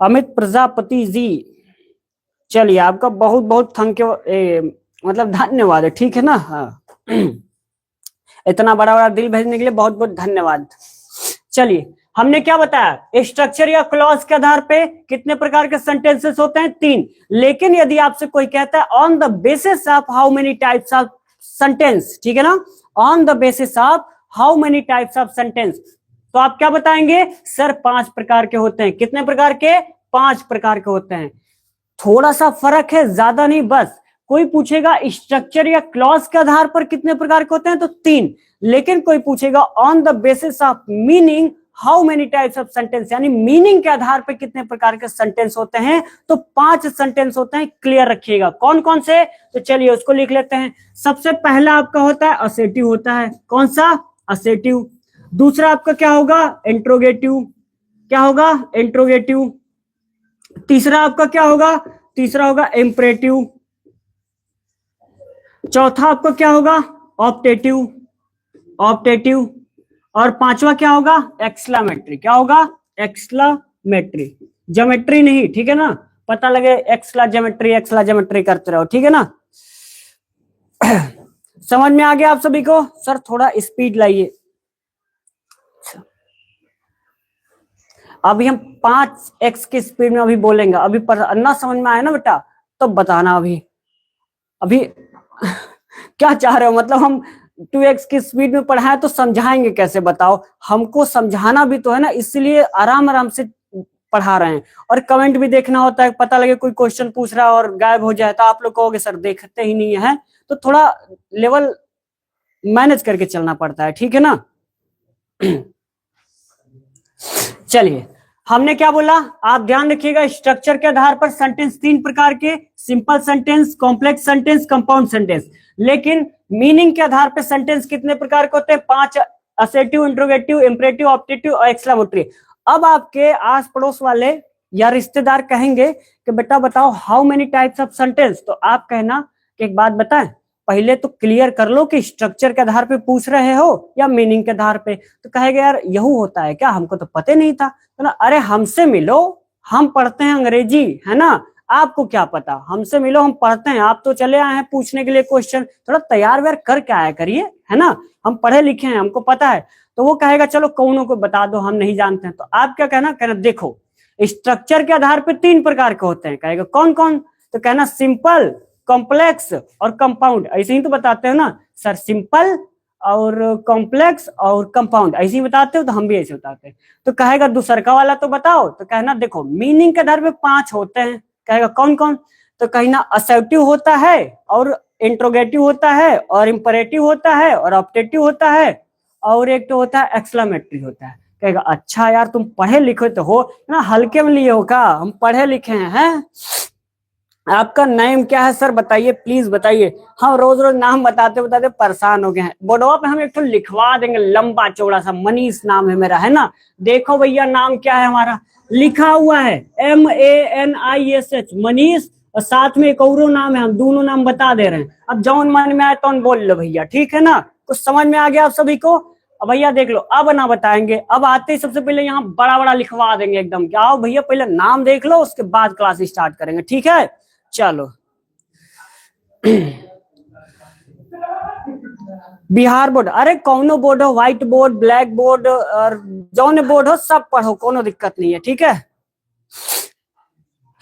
Amit Prajapati ji, चलिए आपका बहुत बहुत मतलब धन्यवाद है, ठीक है ना। हाँ इतना बड़ा बड़ा दिल भेजने के लिए बहुत बहुत धन्यवाद। चलिए हमने क्या बताया, स्ट्रक्चर या क्लॉज के आधार पे कितने प्रकार के सेंटेंसेस होते हैं, 3। लेकिन यदि आपसे कोई कहता है on the basis of how many types of sentence, ठीक है ना, on the basis of how many types of sentence, तो आप क्या बताएंगे, सर 5 प्रकार के होते हैं। कितने प्रकार के, 5 प्रकार के होते हैं। थोड़ा सा फर्क है, ज्यादा नहीं, बस। कोई पूछेगा स्ट्रक्चर या क्लॉज के आधार पर कितने प्रकार के होते हैं, तो 3। लेकिन कोई पूछेगा on the basis of meaning how many types of sentence, यानी मीनिंग के आधार पर कितने प्रकार के सेंटेंस होते हैं, तो 5 सेंटेंस होते हैं। क्लियर रखिएगा कौन कौन से, तो चलिए उसको लिख लेते हैं। सबसे पहला आपका होता है असेटिव होता है, कौन सा, असेटिव। दूसरा आपका क्या होगा, इंट्रोगेटिव, क्या होगा, इंट्रोगेटिव। तीसरा आपका क्या होगा, तीसरा होगा इंपरेटिव। चौथा आपका क्या होगा, ऑप्टेटिव, ऑप्टेटिव। और 5वां क्या होगा, एक्सक्लामेटरी। क्या होगा, एक्सक्लामेटरी, ज्योमेट्री नहीं, ठीक है ना, पता लगे एक्सला ज्योमेट्री करते रहो, ठीक है ना। समझ में आ गया आप सभी को, सर थोड़ा स्पीड लाइए। अभी हम 5x की स्पीड में अभी बोलेंगे, अभी ना समझ में आया ना बेटा, तो बताना अभी क्या चाह रहे हो, मतलब हम 2x की स्पीड में पढ़ाएं तो समझाएंगे कैसे, बताओ, हमको समझाना भी तो है ना, इसलिए आराम आराम से पढ़ा रहे हैं। और कमेंट भी देखना होता है, पता लगे कोई क्वेश्चन पूछ रहा है और गायब हो जाए तो आप लोग कहोगे सर देखते ही नहीं है, तो थोड़ा लेवल मैनेज करके चलना पड़ता है, ठीक है ना। चलिए, हमने क्या बोला, आप ध्यान रखिएगा, स्ट्रक्चर के आधार पर सेंटेंस 3 प्रकार के, simple sentence, complex sentence, compound sentence. लेकिन मीनिंग के आधार पर सेंटेंस कितने प्रकार के होते हैं, 5, असेटिव, इंट्रोगेटिव, इंपरेटिव, ऑप्टेटिव और एक्सक्लामेटरी। अब आपके आस पड़ोस वाले या रिश्तेदार कहेंगे कि बेटा बताओ how many types of sentence, तो आप कहना कि एक बात बताएं, पहले तो क्लियर कर लो कि स्ट्रक्चर के आधार पे पूछ रहे हो या मीनिंग के आधार पे। तो कहेगा यार यहू होता है क्या, हमको तो पता नहीं था। तो ना, अरे हमसे मिलो, हम पढ़ते हैं अंग्रेजी, है ना, आपको क्या पता, हमसे मिलो, हम पढ़ते हैं। आप तो चले आए हैं पूछने के लिए क्वेश्चन, थोड़ा तैयार व्यार करके आया करिए, है ना, हम पढ़े लिखे हैं, हमको पता है। तो वो कहेगा चलो कौनों को बता दो, हम नहीं जानते हैं। तो आप क्या कहना, देखो स्ट्रक्चर के आधार पर 3 प्रकार के होते हैं। कहेगा कौन कौन, तो कहना सिंपल, कॉम्प्लेक्स और कंपाउंड। ऐसे ही तो बताते हो ना सर, सिंपल और कॉम्प्लेक्स और कंपाउंड ऐसे ही बताते हो, तो हम भी ऐसे बताते हैं। तो कहेगा दूसरा वाला तो बताओ, तो कहना देखो मीनिंग के आधार पे 5 होते हैं। कहेगा कौन कौन, तो कहना असर्टिव होता है और इंट्रोगेटिव होता है और इंपरेटिव होता है और ऑप्टेटिव होता है और एक तो होता है एक्सक्लामेटरी होता है। कहेगा अच्छा यार तुम पढ़े लिखे तो हो ना, हल्के में लिए हो का, हम पढ़े लिखे हैं। आपका नाम क्या है सर बताइए, प्लीज बताइए, हम रोज रोज नाम बताते बताते परेशान हो गए हैं। बोर्डवा पे हम एक तो लिखवा देंगे लंबा चौड़ा सा, मनीष नाम है मेरा, है ना। देखो भैया नाम क्या है हमारा, लिखा हुआ है MANISH, मनीष, और साथ में एक और नाम है, हम दोनों नाम बता दे रहे हैं। अब जौन मन में आए तो बोल लो भैया, ठीक है ना। कुछ समझ में आ गया आप सभी को। अब भैया देख लो, अब ना बताएंगे, अब आते ही सबसे पहले यहाँ बड़ा बड़ा लिखवा देंगे एकदम। क्या आओ भैया पहले नाम देख लो, उसके बाद क्लास स्टार्ट करेंगे, ठीक है। चलो बिहार बोर्ड, अरे कौनो बोर्ड हो, व्हाइट बोर्ड, ब्लैक बोर्ड और जौन बोर्ड हो सब पढ़ो, कोनो दिक्कत नहीं है, ठीक है।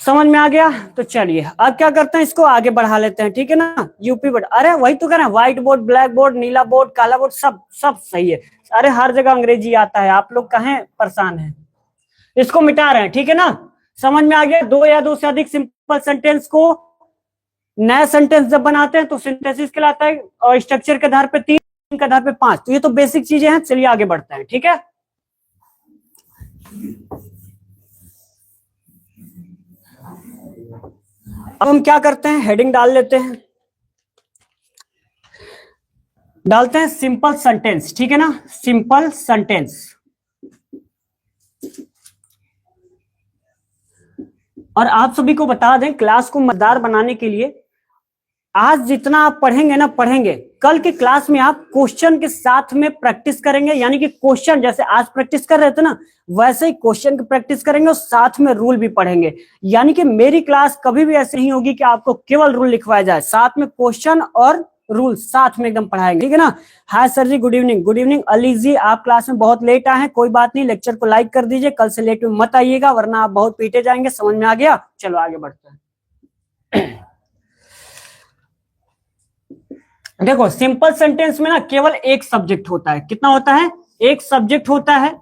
समझ में आ गया। तो चलिए अब क्या करते हैं, इसको आगे बढ़ा लेते हैं, ठीक है ना। यूपी बोर्ड, अरे वही तो कह रहे हैं, व्हाइट बोर्ड, ब्लैक बोर्ड, नीला बोर्ड, काला बोर्ड, सब सब सही है। अरे हर जगह अंग्रेजी आता है, आप लोग कहें परेशान है, इसको मिटा रहे हैं, ठीक है ना। समझ में आ गया। 2 या 2 से अधिक सिंपल सेंटेंस को नया सेंटेंस जब बनाते हैं तो सिंथेसिस कहलाता है, और स्ट्रक्चर के आधार पे 3 के आधार पे 5। तो ये तो बेसिक चीजें हैं, चलिए आगे बढ़ते हैं, ठीक है। अब हम क्या करते हैं, हेडिंग डाल लेते हैं, डालते हैं सिंपल सेंटेंस, ठीक है ना, सिंपल सेंटेंस। और आप सभी को बता दें, क्लास को मजेदार बनाने के लिए आज जितना आप पढ़ेंगे ना, पढ़ेंगे, कल की क्लास में आप क्वेश्चन के साथ में प्रैक्टिस करेंगे। यानी कि क्वेश्चन जैसे आज प्रैक्टिस कर रहे थे ना, वैसे ही क्वेश्चन की प्रैक्टिस करेंगे और साथ में रूल भी पढ़ेंगे। यानी कि मेरी क्लास कभी भी ऐसे नहीं होगी कि आपको केवल रूल लिखवाया जाए, साथ में क्वेश्चन और रूल साथ में एकदम पढ़ाएंगे, ठीक है ना। Hi sir ji, good evening. Good evening Ali ji, आप क्लास में बहुत लेट आए हैं, कोई बात नहीं, लेक्चर को लाइक कर दीजिए, कल से लेट में मत आइएगा वरना आप बहुत पीटे जाएंगे। समझ में आ गया? चलो आगे बढ़ते हैं। देखो सिंपल सेंटेंस में ना केवल एक सब्जेक्ट होता है। कितना होता है? एक सब्जेक्ट होता है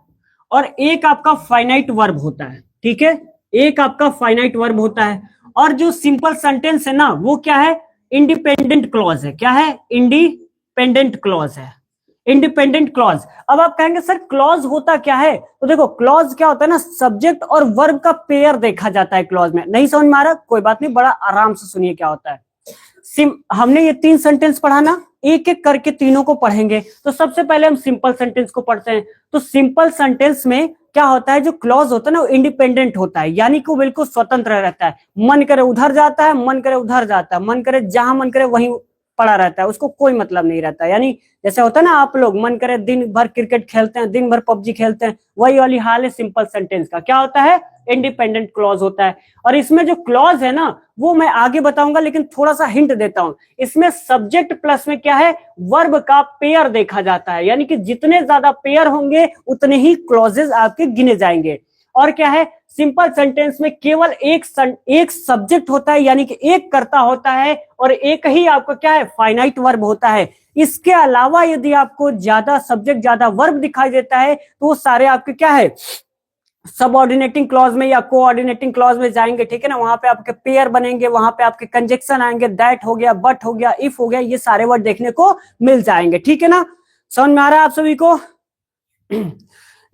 और एक आपका फाइनाइट वर्ब होता है, ठीक है। एक आपका फाइनाइट वर्ब होता है। और जो सिंपल सेंटेंस है ना वो क्या है? इंडिपेंडेंट क्लॉज है। क्या है? इंडिपेंडेंट क्लॉज है। Independent clause. अब आप कहेंगे सर क्लॉज होता क्या है? तो देखो क्लॉज क्या होता है ना, सब्जेक्ट और वर्ब का पेयर देखा जाता है क्लॉज में। नहीं समझ में आ रहा? कोई बात नहीं, बड़ा आराम से सुनिए क्या होता है। हमने ये 3 सेंटेंस पढ़ा ना, एक एक करके तीनों को पढ़ेंगे। तो सबसे पहले हम सिंपल सेंटेंस को पढ़ते हैं। तो सिंपल सेंटेंस में क्या होता है, जो क्लॉज होता है ना वो इंडिपेंडेंट होता है, यानी कि वो बिल्कुल स्वतंत्र रहता है। मन करे उधर जाता है, मन करे उधर जाता है, मन करे जहां मन करे वहीं पड़ा रहता है, उसको कोई मतलब नहीं रहता। यानी जैसे होता है ना, आप लोग मन करे दिन भर क्रिकेट खेलते हैं, दिन भर पबजी खेलते हैं, वही वाली हाल है सिंपल सेंटेंस का। क्या होता है? इंडिपेंडेंट क्लॉज होता है। और इसमें जो क्लॉज है ना वो मैं आगे बताऊंगा, लेकिन थोड़ा सा हिंट देता हूं। इसमें सब्जेक्ट प्लस में क्या है, वर्ब का पेयर देखा जाता है, यानी कि जितने ज्यादा पेयर होंगे उतने ही क्लॉजेस आपके गिने जाएंगे। और क्या है, सिंपल सेंटेंस में केवल एक सब्जेक्ट होता है, यानी कि एक कर्ता होता है, और एक ही आपका क्या है, फाइनाइट वर्ब होता है। इसके अलावा यदि आपको ज्यादा सब्जेक्ट ज्यादा वर्ब दिखाई देता है तो वो सारे आपके क्या है, सबऑर्डिनेटिंग क्लॉज में या कोऑर्डिनेटिंग क्लॉज में जाएंगे, ठीक है ना। वहां पे आपके पेयर बनेंगे, वहां पे आपके कंजक्शन आएंगे, दैट हो गया, बट हो गया, इफ हो गया, ये सारे वर्ड देखने को मिल जाएंगे, ठीक है ना। समझ में आ रहा है आप सभी को?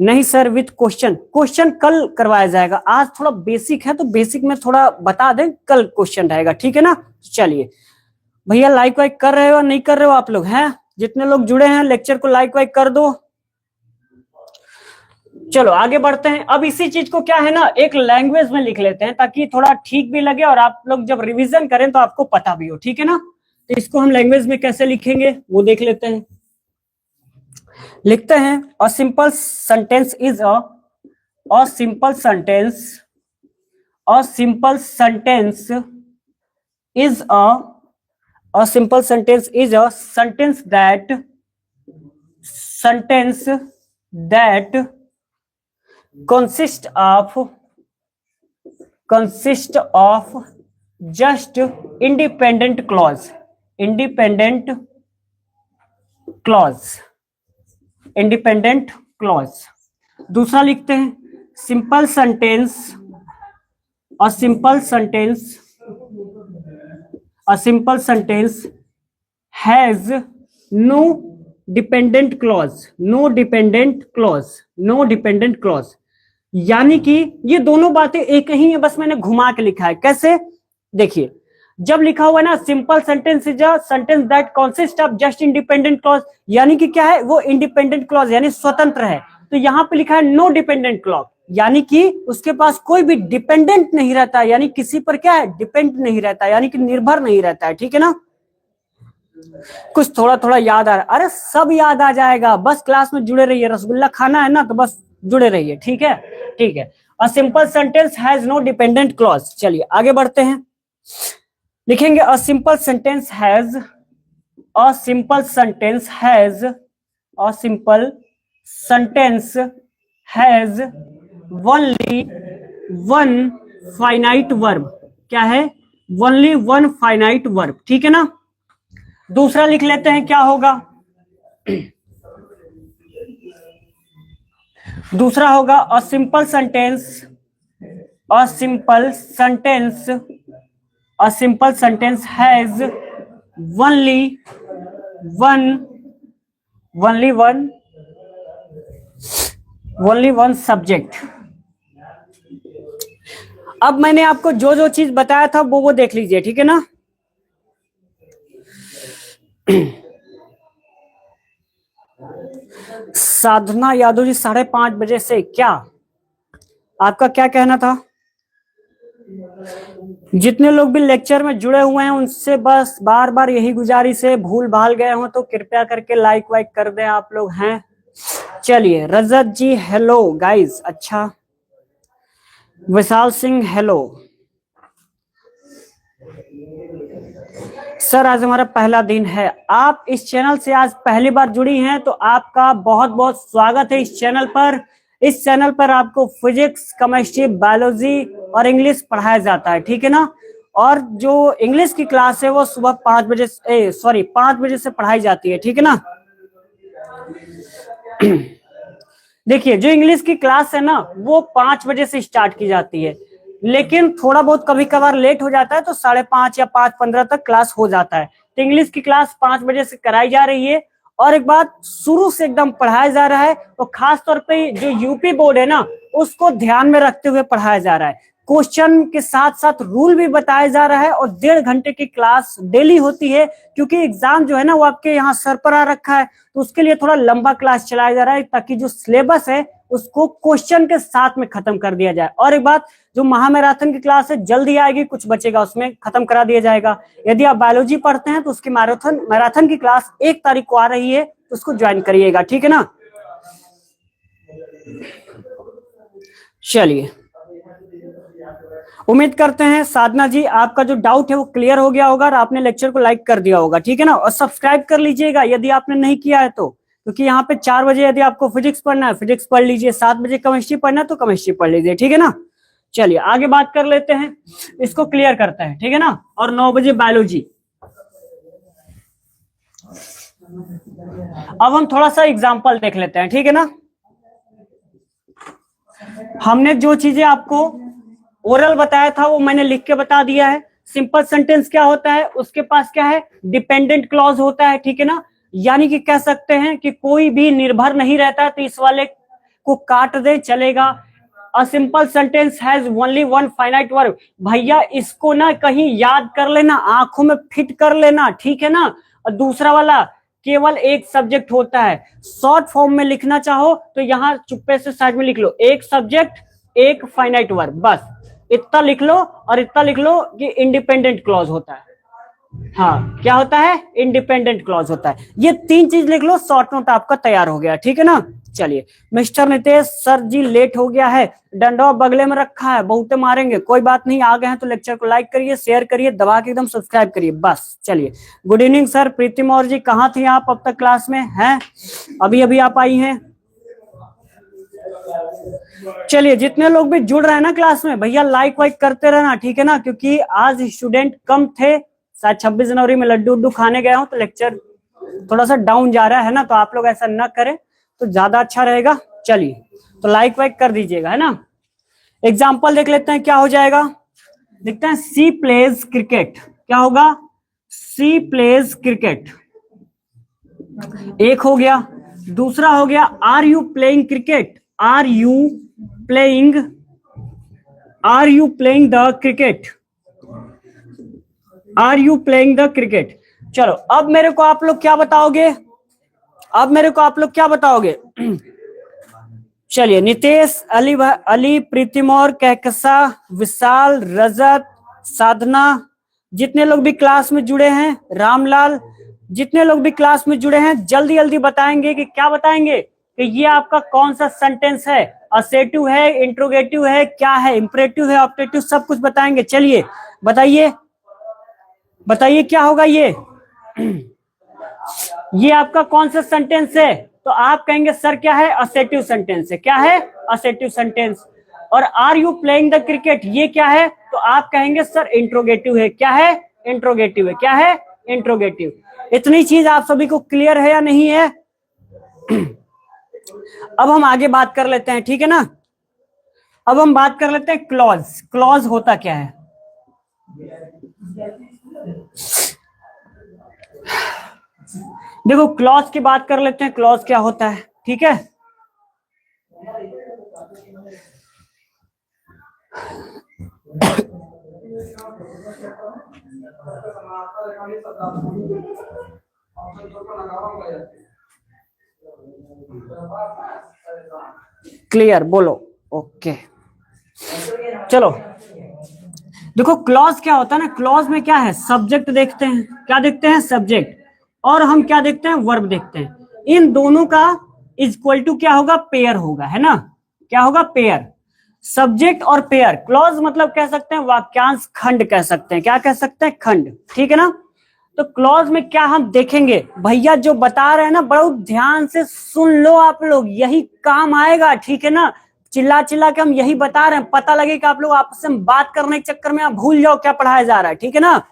नहीं सर विथ क्वेश्चन, क्वेश्चन कल करवाया जाएगा, आज थोड़ा बेसिक है तो बेसिक में थोड़ा बता दें, कल क्वेश्चन रहेगा, ठीक है ना। चलिए भैया लाइक वाइक कर रहे हो नहीं कर रहे हो आप लोग? हैं जितने लोग जुड़े हैं लेक्चर को लाइक वाइक कर दो। चलो आगे बढ़ते हैं। अब इसी चीज को क्या है ना एक लैंग्वेज में लिख लेते हैं ताकि थोड़ा ठीक भी लगे और आप लोग जब रिवीजन करें तो आपको पता भी हो, ठीक है ना। तो इसको हम लैंग्वेज में कैसे लिखेंगे वो देख लेते हैं। लिखते हैं अ simple sentence is a simple sentence, a simple sentence is a simple sentence is a sentence that consist of just independent clause, independent clause। दूसरा लिखते हैं simple sentence, a simple sentence has no dependent clause, यानी कि ये दोनों बातें एक ही है, बस मैंने घुमा के लिखा है। कैसे? देखिए जब लिखा हुआ है ना simple sentence is a sentence that consist of just independent clause, यानी कि क्या है, वो इंडिपेंडेंट क्लॉज यानी स्वतंत्र है। तो यहां पे लिखा है नो डिपेंडेंट क्लॉज, यानी कि उसके पास कोई भी डिपेंडेंट नहीं रहता, यानी किसी पर क्या है, डिपेंड नहीं रहता, यानी कि निर्भर नहीं रहता है, ठीक है ना। कुछ थोड़ा थोड़ा याद आ रहा है? अरे सब याद आ जाएगा, बस क्लास में जुड़े रहिए, रसगुल्ला खाना है ना तो बस जुड़े रहिए, ठीक है। ठीक है, a simple sentence has no dependent clause. चलिए आगे बढ़ते हैं, लिखेंगे a simple sentence has only one finite verb. क्या है? ओनली वन फाइनाइट वर्ब, ठीक है ना। दूसरा लिख लेते हैं, क्या होगा? दूसरा होगा अ simple sentence has only one subject. अब मैंने आपको जो जो चीज बताया था वो देख लीजिए, ठीक है ना। साधना यादव जी 5:30 बजे से, क्या आपका क्या कहना था? जितने लोग भी लेक्चर में जुड़े हुए हैं उनसे बस बार बार यही गुजारिश है, भूल भाल गए हो तो कृपया करके लाइक वाइक कर दें आप लोग हैं। चलिए रजत जी हेलो गाइस, अच्छा विशाल सिंह हेलो। सर आज हमारा पहला दिन है, आप इस चैनल से आज पहली बार जुड़ी हैं तो आपका बहुत बहुत स्वागत है इस चैनल पर। इस चैनल पर आपको फिजिक्स, केमिस्ट्री, बायोलॉजी और इंग्लिश पढ़ाया जाता है, ठीक है ना। और जो इंग्लिश की क्लास है वो सुबह 5 बजे 5 बजे से पढ़ाई जाती है, ठीक है ना। देखिए जो इंग्लिश की क्लास है ना वो 5 बजे से स्टार्ट की जाती है, लेकिन थोड़ा बहुत कभी कभार लेट हो जाता है तो 5:30 या 5:15 तक क्लास हो जाता है। तो इंग्लिश की क्लास 5 बजे से कराई जा रही है और एक बात शुरू से एकदम पढ़ाया जा रहा है। और खास तौर पे जो यूपी बोर्ड है ना उसको ध्यान में रखते हुए पढ़ाया जा रहा है। क्वेश्चन के साथ साथ रूल भी बताया जा रहा है और 1.5 घंटे की क्लास डेली होती है, क्योंकि एग्जाम जो है ना वो आपके यहाँ सर पर आ रखा है, तो उसके लिए थोड़ा लंबा क्लास चलाया जा रहा है ताकि जो सिलेबस है उसको क्वेश्चन के साथ में खत्म कर दिया जाए। और एक बात, जो महामैराथन की क्लास है जल्दी आएगी, कुछ बचेगा उसमें खत्म करा दिया जाएगा। यदि आप बायोलॉजी पढ़ते हैं तो उसकी मैराथन की क्लास 1 तारीख को आ रही है, तो उसको ज्वाइन करिएगा, ठीक है ना। चलिए, उम्मीद करते हैं साधना जी आपका जो डाउट है वो क्लियर हो गया होगा और आपने लेक्चर को लाइक कर दिया होगा, ठीक है ना। और सब्सक्राइब कर लीजिएगा यदि आपने नहीं किया है तो, क्योंकि यहाँ पे 4 बजे यदि आपको फिजिक्स पढ़ना है फिजिक्स पढ़ लीजिए, 7 बजे केमिस्ट्री पढ़ना है तो केमिस्ट्री पढ़ लीजिए, ठीक है ना। चलिए आगे बात कर लेते हैं, इसको क्लियर करते हैं, ठीक है ना। और 9 बजे बायोलॉजी। अब हम थोड़ा सा एग्जाम्पल देख लेते हैं, ठीक है ना। हमने जो चीजें आपको ओरल बताया था वो मैंने लिख के बता दिया है। सिंपल सेंटेंस क्या होता है, उसके पास क्या है, डिपेंडेंट क्लॉज होता है, ठीक है ना। यानी कि कह सकते हैं कि कोई भी निर्भर नहीं रहता, तो इस वाले को काट दे चलेगा। अ simple sentence has only one finite verb. भैया इसको ना कहीं याद कर लेना, आंखों में फिट कर लेना, ठीक है ना। और दूसरा वाला केवल एक सब्जेक्ट होता है। शॉर्ट फॉर्म में लिखना चाहो तो यहाँ चुप्पे से साइड में लिख लो, एक सब्जेक्ट एक फाइनाइट वर्ब, बस इतना लिख लो। और इतना लिख लो कि इंडिपेंडेंट क्लॉज होता है। हाँ क्या होता है, इंडिपेंडेंट क्लॉज होता है। ये 3 चीज लिख लो, शॉर्ट नोट आपका तैयार हो गया, ठीक है ना। चलिए, मिस्टर नितेश सर जी लेट हो गया है, डंडा बगले में रखा है, बहुत मारेंगे, कोई बात नहीं, आ गए हैं तो लेक्चर को लाइक करिए, शेयर करिए, दबा के एकदम सब्सक्राइब करिए, बस। चलिए, गुड इवनिंग सर। प्रीति मौर्य जी कहाँ थी आप अब तक क्लास में हैं, अभी अभी आप आई हैं। चलिए, जितने लोग भी जुड़ रहे हैं ना क्लास में भैया लाइक वाइक करते रहना, ठीक है ना, क्योंकि आज स्टूडेंट कम थे, शायद 26 जनवरी में लड्डू उड्डू खाने गया हूं तो लेक्चर थोड़ा सा डाउन जा रहा है ना, तो आप लोग ऐसा ना करें तो ज्यादा अच्छा रहेगा। चलिए, तो लाइक वाइक कर दीजिएगा, है ना। एग्जाम्पल देख लेते हैं क्या हो जाएगा, देखते हैं। सी प्लेज क्रिकेट, क्या होगा, सी प्लेज क्रिकेट, एक हो गया। दूसरा हो गया, are you playing cricket, are you playing the cricket, are you playing the cricket. चलो, अब मेरे को आप लोग क्या बताओगे, अब मेरे को आप लोग क्या बताओगे। चलिए, नितेश, अली, प्रीतिमौर, कहकसा, विशाल, रजत, साधना, जितने लोग भी क्लास में जुड़े हैं, रामलाल, जितने लोग भी क्लास में जुड़े हैं जल्दी जल्दी बताएंगे कि क्या बताएंगे कि ये आपका कौन सा सेंटेंस है, असेटिव है, इंट्रोगेटिव है, क्या है, इंपरेटिव है, ऑप्टेटिव, सब कुछ बताएंगे। चलिए बताइए, बताइए क्या होगा ये आपका कौन सा सेंटेंस है। तो आप कहेंगे सर क्या है, असेटिव सेंटेंस है। क्या है, असेटिव सेंटेंस। और are you playing the cricket ये क्या है, तो आप कहेंगे सर इंट्रोगेटिव है। क्या है, इंट्रोगेटिव है। क्या है, इंट्रोगेटिव। इतनी चीज आप सभी को क्लियर है या नहीं है। अब हम आगे बात कर लेते हैं, ठीक है ना। अब हम बात कर लेते हैं क्लॉज। क्लॉज होता क्या है, देखो क्लॉज की बात कर लेते हैं, क्लॉज क्या होता है, ठीक है। क्लियर, बोलो ओके। चलो देखो क्लॉज क्या होता है ना, क्लॉज में क्या है, सब्जेक्ट देखते हैं, क्या देखते हैं, सब्जेक्ट, और हम क्या देखते हैं, वर्ब देखते हैं। इन दोनों का इक्वल टू क्या होगा, पेयर होगा, है ना। क्या होगा, पेयर, सब्जेक्ट और पेयर। क्लॉज मतलब कह सकते हैं वाक्यांश खंड कह सकते हैं, क्या कह सकते हैं, खंड, ठीक है ना। तो क्लॉज में क्या हम देखेंगे, भैया जो बता रहे हैं ना बहुत ध्यान से सुन लो आप लोग, यही काम आएगा, ठीक है ना। चिल्ला चिल्ला के हम यही बता रहे हैं, पता लगे कि आप लोग आपस में बात करने के चक्कर में आप भूल जाओ क्या पढ़ाया जा रहा है, ठीक है ना।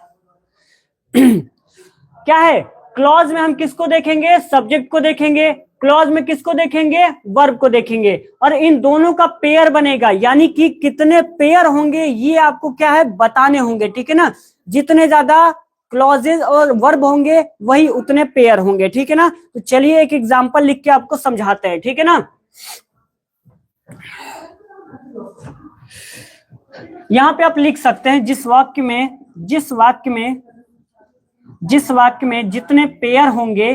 क्या है, क्लॉज में हम किसको देखेंगे, सब्जेक्ट को देखेंगे, क्लॉज में किसको देखेंगे, वर्ब को देखेंगे, और इन दोनों का पेयर बनेगा, यानी कि कितने पेयर होंगे ये आपको क्या है बताने होंगे, ठीक है ना। जितने ज्यादा क्लॉजेज और वर्ब होंगे वही उतने पेयर होंगे, ठीक है ना। तो चलिए एक एग्जांपल लिख के आपको समझाते हैं, ठीक है ना। यहां पे आप लिख सकते हैं जिस वाक्य में जितने पेयर होंगे,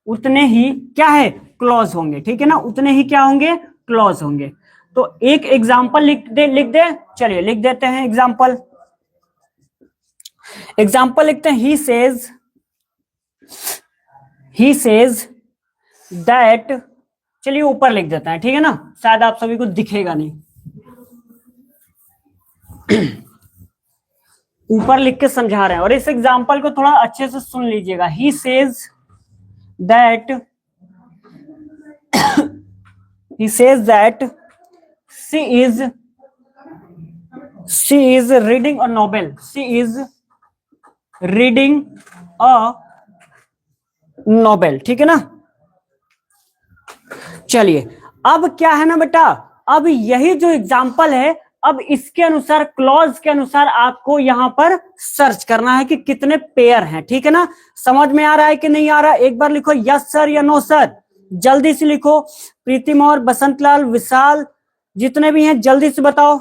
उतने ही क्या है, क्लॉज होंगे, ठीक है ना, उतने ही क्या होंगे, क्लॉज होंगे। तो एक एग्जांपल लिख दे, चलिए लिख देते हैं एग्जांपल लिखते हैं, ही सेज दैट, चलिए ऊपर लिख देते हैं, ठीक है ना, शायद आप सभी को दिखेगा नहीं। ऊपर लिख के समझा रहे हैं, और इस एग्जांपल को थोड़ा अच्छे से सुन लीजिएगा। He says that she is reading a novel, ठीक है ना। चलिए अब क्या है ना बेटा, अब यही जो एग्जाम्पल है, अब इसके अनुसार क्लॉज के अनुसार आपको यहां पर सर्च करना है कि कितने पेयर हैं, ठीक है ना। समझ में आ रहा है कि नहीं आ रहा, एक बार लिखो यस सर या नो सर, जल्दी से लिखो। प्रीतिम और बसंतलाल, विशाल, जितने भी हैं जल्दी से बताओ।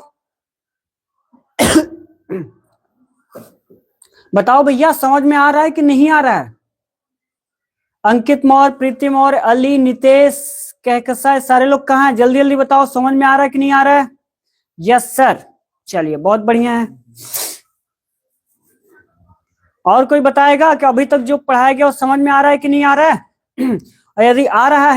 बताओ भैया समझ में आ रहा है कि नहीं आ रहा है। अंकित मौर्य, प्रीतिम और अली, नितेश, कहकसा, सारे लोग कहाँ हैं, जल्दी जल्दी बताओ, समझ में आ रहा है कि नहीं आ रहा है। यस सर, चलिए बहुत बढ़िया है। और कोई बताएगा कि अभी तक जो पढ़ाया गया वो समझ में आ रहा है कि नहीं आ रहा है। और यदि आ रहा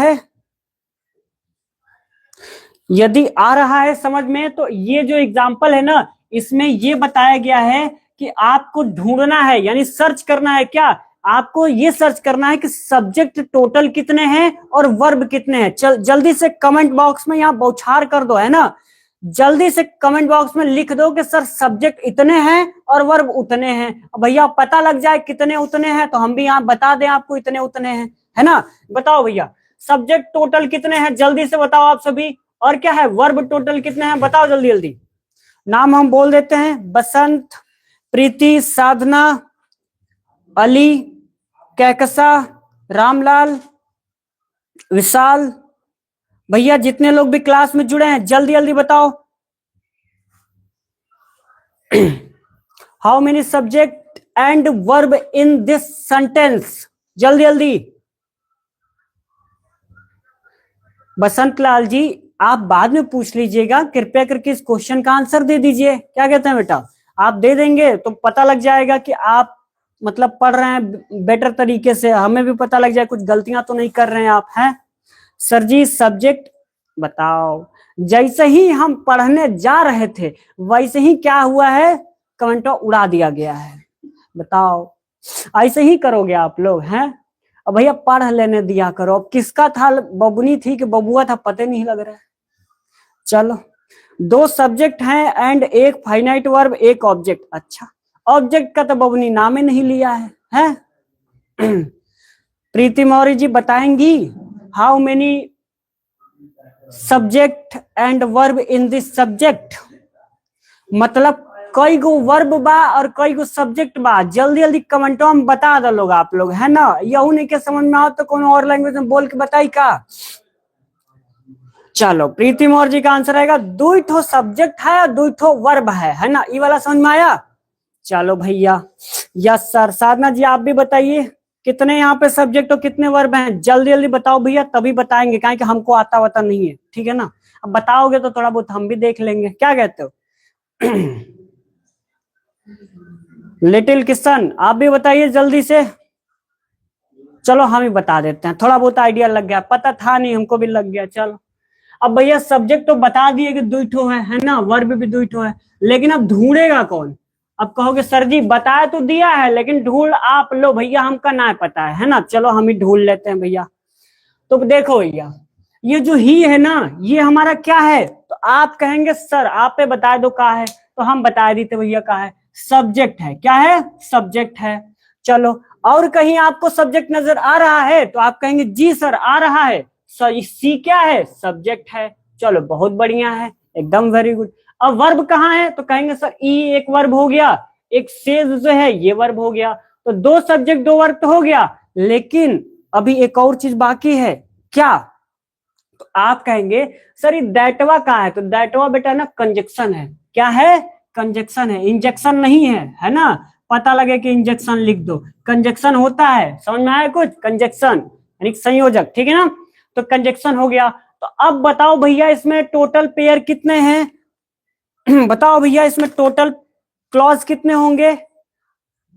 है समझ में, तो ये जो एग्जाम्पल है ना, इसमें ये बताया गया है कि आपको ढूंढना है, यानी सर्च करना है, क्या आपको ये सर्च करना है कि सब्जेक्ट टोटल कितने हैं और वर्ब कितने हैं। जल्दी से कमेंट बॉक्स में यहाँ बौछार कर दो, है ना, जल्दी से कमेंट बॉक्स में लिख दो कि सर सब्जेक्ट इतने हैं और वर्ब उतने हैं। भैया पता लग जाए कितने उतने हैं तो हम भी यहाँ बता दें आपको इतने उतने हैं, है ना। बताओ भैया सब्जेक्ट टोटल कितने हैं, जल्दी से बताओ आप सभी। और क्या है, वर्ब टोटल कितने हैं, बताओ जल्दी जल्दी। नाम हम बोल देते हैं, बसंत, प्रीति, साधना, अली, कहकसा, रामलाल, विशाल। भैया जितने लोग भी क्लास में जुड़े हैं जल्दी जल्दी बताओ। How many subject and verb in this sentence, जल्दी जल्दी। बसंतलाल जी आप बाद में पूछ लीजिएगा, कृपया करके इस क्वेश्चन का आंसर दे दीजिए। क्या कहते हैं बेटा, आप दे देंगे तो पता लग जाएगा कि आप मतलब पढ़ रहे हैं बेटर तरीके से, हमें भी पता लग जाए कुछ गलतियां तो नहीं कर रहे हैं आप, हैं। सर जी सब्जेक्ट बताओ। जैसे ही हम पढ़ने जा रहे थे वैसे ही क्या हुआ है, कमेंट उड़ा दिया गया है। बताओ ऐसे ही करोगे आप लोग, हैं। अब भैया पढ़ लेने दिया करो। अब किसका था, बबुनी थी कि बबुआ था, पता नहीं लग रहा है। चलो 2 सब्जेक्ट हैं एंड एक फाइनाइट वर्ब, एक ऑब्जेक्ट। अच्छा ऑब्जेक्ट का तो बबुनी नाम ही नहीं लिया है। प्रीति मौर्य जी बताएंगी how many subject and verb in this subject, मतलब कई गो वर्ब बा और कई गो सब्जेक्ट बा। जल्दी जल्दी कमेंटों में बता दो लोग आप लोग, है ना। यहू नहीं के समझ में आओ तो कौन और लैंग्वेज में बोल के बताई का। चलो प्रीति मौर्य जी का आंसर आएगा 2 ठो सब्जेक्ट है और 2 ठो वर्ब है ना। ये वाला समझ में आया। चलो भैया यस सर। साधना जी आप भी बताइए कितने यहाँ पे सब्जेक्ट और कितने वर्ब हैं, जल्दी जल्दी बताओ भैया, तभी बताएंगे, काहे कि हमको आता वाता नहीं है, ठीक है ना। अब बताओगे तो थोड़ा बहुत हम भी देख लेंगे, क्या कहते हो। लिटिल किशन आप भी बताइए जल्दी से। चलो हम ही बता देते हैं, थोड़ा बहुत आइडिया लग गया, पता था नहीं हमको भी लग गया। चलो अब भैया सब्जेक्ट तो बता दिए कि दो ठो है ना, वर्ब भी दो ठो है, लेकिन अब ढूंढेगा कौन? अब कहोगे सर जी बताया तो दिया है लेकिन ढूंढ आप लो भैया, हमका ना पता है ना, चलो हम ही ढूंढ लेते हैं भैया। तो देखो भैया ये जो ही है ना ये हमारा क्या है, तो आप कहेंगे सर आप पे बता दो क्या है, तो हम बता देते भैया क्या है, सब्जेक्ट है। क्या है? सब्जेक्ट है। चलो और कहीं आपको सब्जेक्ट नजर आ रहा है तो आप कहेंगे जी सर आ रहा है, सी क्या है? सब्जेक्ट है। चलो बहुत बढ़िया है, एकदम वेरी गुड। अब वर्ब कहाँ है? तो कहेंगे सर ई एक वर्ब हो गया, एक सेज जो है ये वर्ब हो गया, तो दो सब्जेक्ट दो वर्ब तो हो गया, लेकिन अभी एक और चीज बाकी है। क्या? तो आप कहेंगे सर ये दैटवा कहाँ है? तो दैटवा बेटा ना कंजक्शन है। क्या है? कंजक्शन है, इंजेक्शन नहीं है, है ना? पता लगे कि इंजेक्शन लिख दो, कंजक्शन होता है, समझ में आया कुछ? कंजक्शन यानी संयोजक, ठीक है ना? तो कंजक्शन हो गया। तो अब बताओ भैया इसमें टोटल पेयर कितने हैं? बताओ भैया इसमें टोटल क्लॉज कितने होंगे?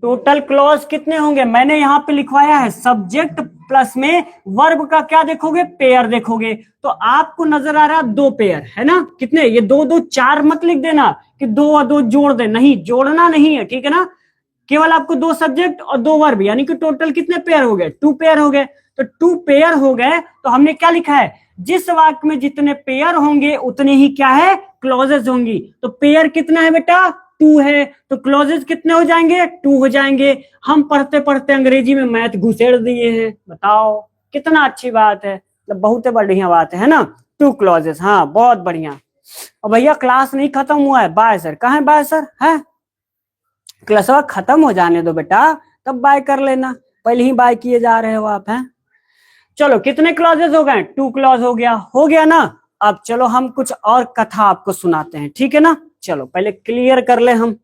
टोटल क्लॉज कितने होंगे? मैंने यहाँ पे लिखवाया है सब्जेक्ट प्लस में वर्ब का क्या देखोगे? पेयर देखोगे। तो आपको नजर आ रहा है दो पेयर, है ना? कितने? ये दो दो चार मत लिख देना कि दो और दो जोड़ दे, नहीं जोड़ना नहीं है, ठीक है ना? केवल आपको दो सब्जेक्ट और दो वर्ब, यानी कि टोटल कितने पेयर हो गए? टू पेयर हो गए। तो टू पेयर हो गए तो हमने क्या लिखा है? जिस वाक्य में जितने पेयर होंगे उतने ही क्या है? क्लॉजेज होंगी। तो पेयर कितना है बेटा? टू है, तो क्लॉजेज कितने हो जाएंगे? टू हो जाएंगे। हम पढ़ते पढ़ते अंग्रेजी में मैथ घुसेड़ दिए हैं, बताओ कितना अच्छी बात है, मतलब बहुत बढ़िया बात है ना? टू क्लॉजेज, हाँ बहुत बढ़िया। और भैया क्लास नहीं खत्म हुआ है, बाय सर। कहाँ है बाय सर? है क्लास खत्म हो जाने दो बेटा तब बाय कर लेना, पहले ही बाय किए जा रहे हो आप, हैं? चलो कितने क्लॉजेज हो गए? टू क्लॉज हो गया ना? अब चलो हम कुछ और कथा आपको सुनाते हैं, ठीक है ना? चलो पहले क्लियर कर ले हम।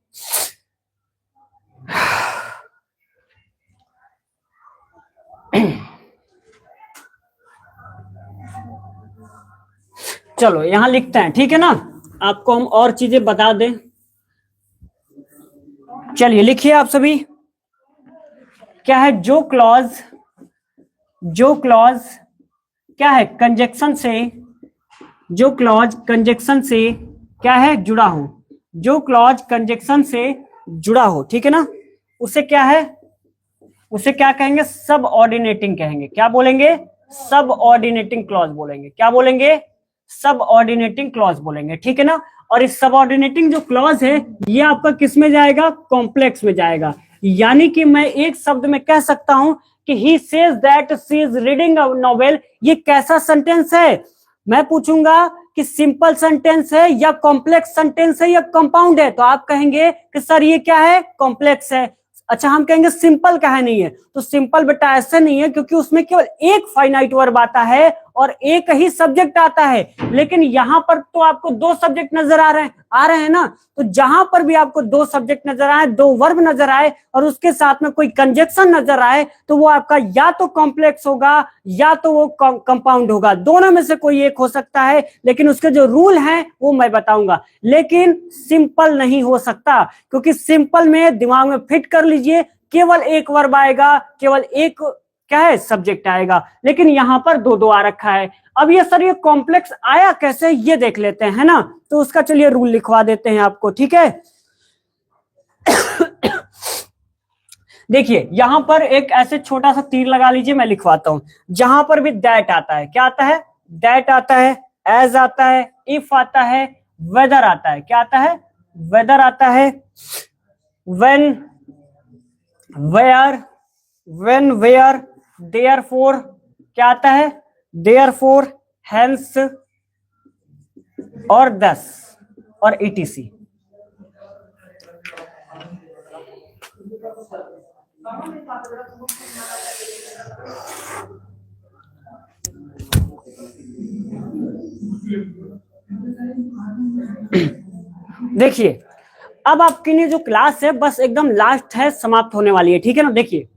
चलो यहां लिखते हैं, ठीक है ना? आपको हम और चीजें बता दें। चलिए लिखिए आप सभी। क्या है? जो क्लॉज क्या है? कंजक्शन से, जो क्लॉज कंजक्शन से क्या है? जुड़ा हो। जो क्लॉज कंजक्शन से जुड़ा हो, ठीक है ना? उसे क्या है? उसे क्या कहेंगे? सब ऑर्डिनेटिंग कहेंगे। क्या बोलेंगे? सब ऑर्डिनेटिंग क्लॉज बोलेंगे। क्या बोलेंगे? सब ऑर्डिनेटिंग क्लॉज बोलेंगे, ठीक है ना? और इस सब ऑर्डिनेटिंग जो क्लॉज है ये आपका किस में जाएगा? कॉम्प्लेक्स में जाएगा। यानी कि मैं एक शब्द में कह सकता हूं कि he says that she is reading a novel. ये कैसा सेंटेंस है? मैं पूछूंगा कि सिंपल सेंटेंस है या कॉम्प्लेक्स सेंटेंस है या कंपाउंड है, तो आप कहेंगे कि सर ये क्या है? कॉम्प्लेक्स है। अच्छा हम कहेंगे सिंपल काहे नहीं है? तो सिंपल बेटा ऐसे नहीं है क्योंकि उसमें केवल एक फाइनाइट वर्ब आता है और एक ही सब्जेक्ट आता है, लेकिन यहां पर तो आपको दो सब्जेक्ट नजर आ रहे हैं ना? तो जहां पर भी आपको दो सब्जेक्ट नजर आए, दो वर्ब नजर आए और उसके साथ में कोई कंजक्शन नजर आए तो वो आपका या तो कॉम्प्लेक्स होगा या तो वो कंपाउंड होगा, दोनों में से कोई एक हो सकता है, लेकिन उसके जो रूल हैं वो मैं बताऊंगा। लेकिन सिंपल नहीं हो सकता क्योंकि सिंपल में दिमाग में फिट कर लीजिए केवल एक वर्ब आएगा, केवल एक क्या है? सब्जेक्ट आएगा, लेकिन यहां पर दो दो आ रखा है। अब ये सर ये कॉम्प्लेक्स आया कैसे ये देख लेते हैं, है ना? तो उसका चलिए रूल लिखवा देते हैं आपको, ठीक है? देखिए यहां पर एक ऐसे छोटा सा तीर लगा लीजिए, मैं लिखवाता हूं। जहां पर भी दैट आता है, क्या आता है? दैट आता है, एज आता है, इफ आता है, वेदर आता है। क्या आता है? वेदर आता है, when, where, when, where, therefore, क्या आता है? देयरफॉर, हेंस और दस और ईटीसी। देखिए अब आपके लिए जो क्लास है बस एकदम लास्ट है, समाप्त होने वाली है, ठीक है ना? देखिए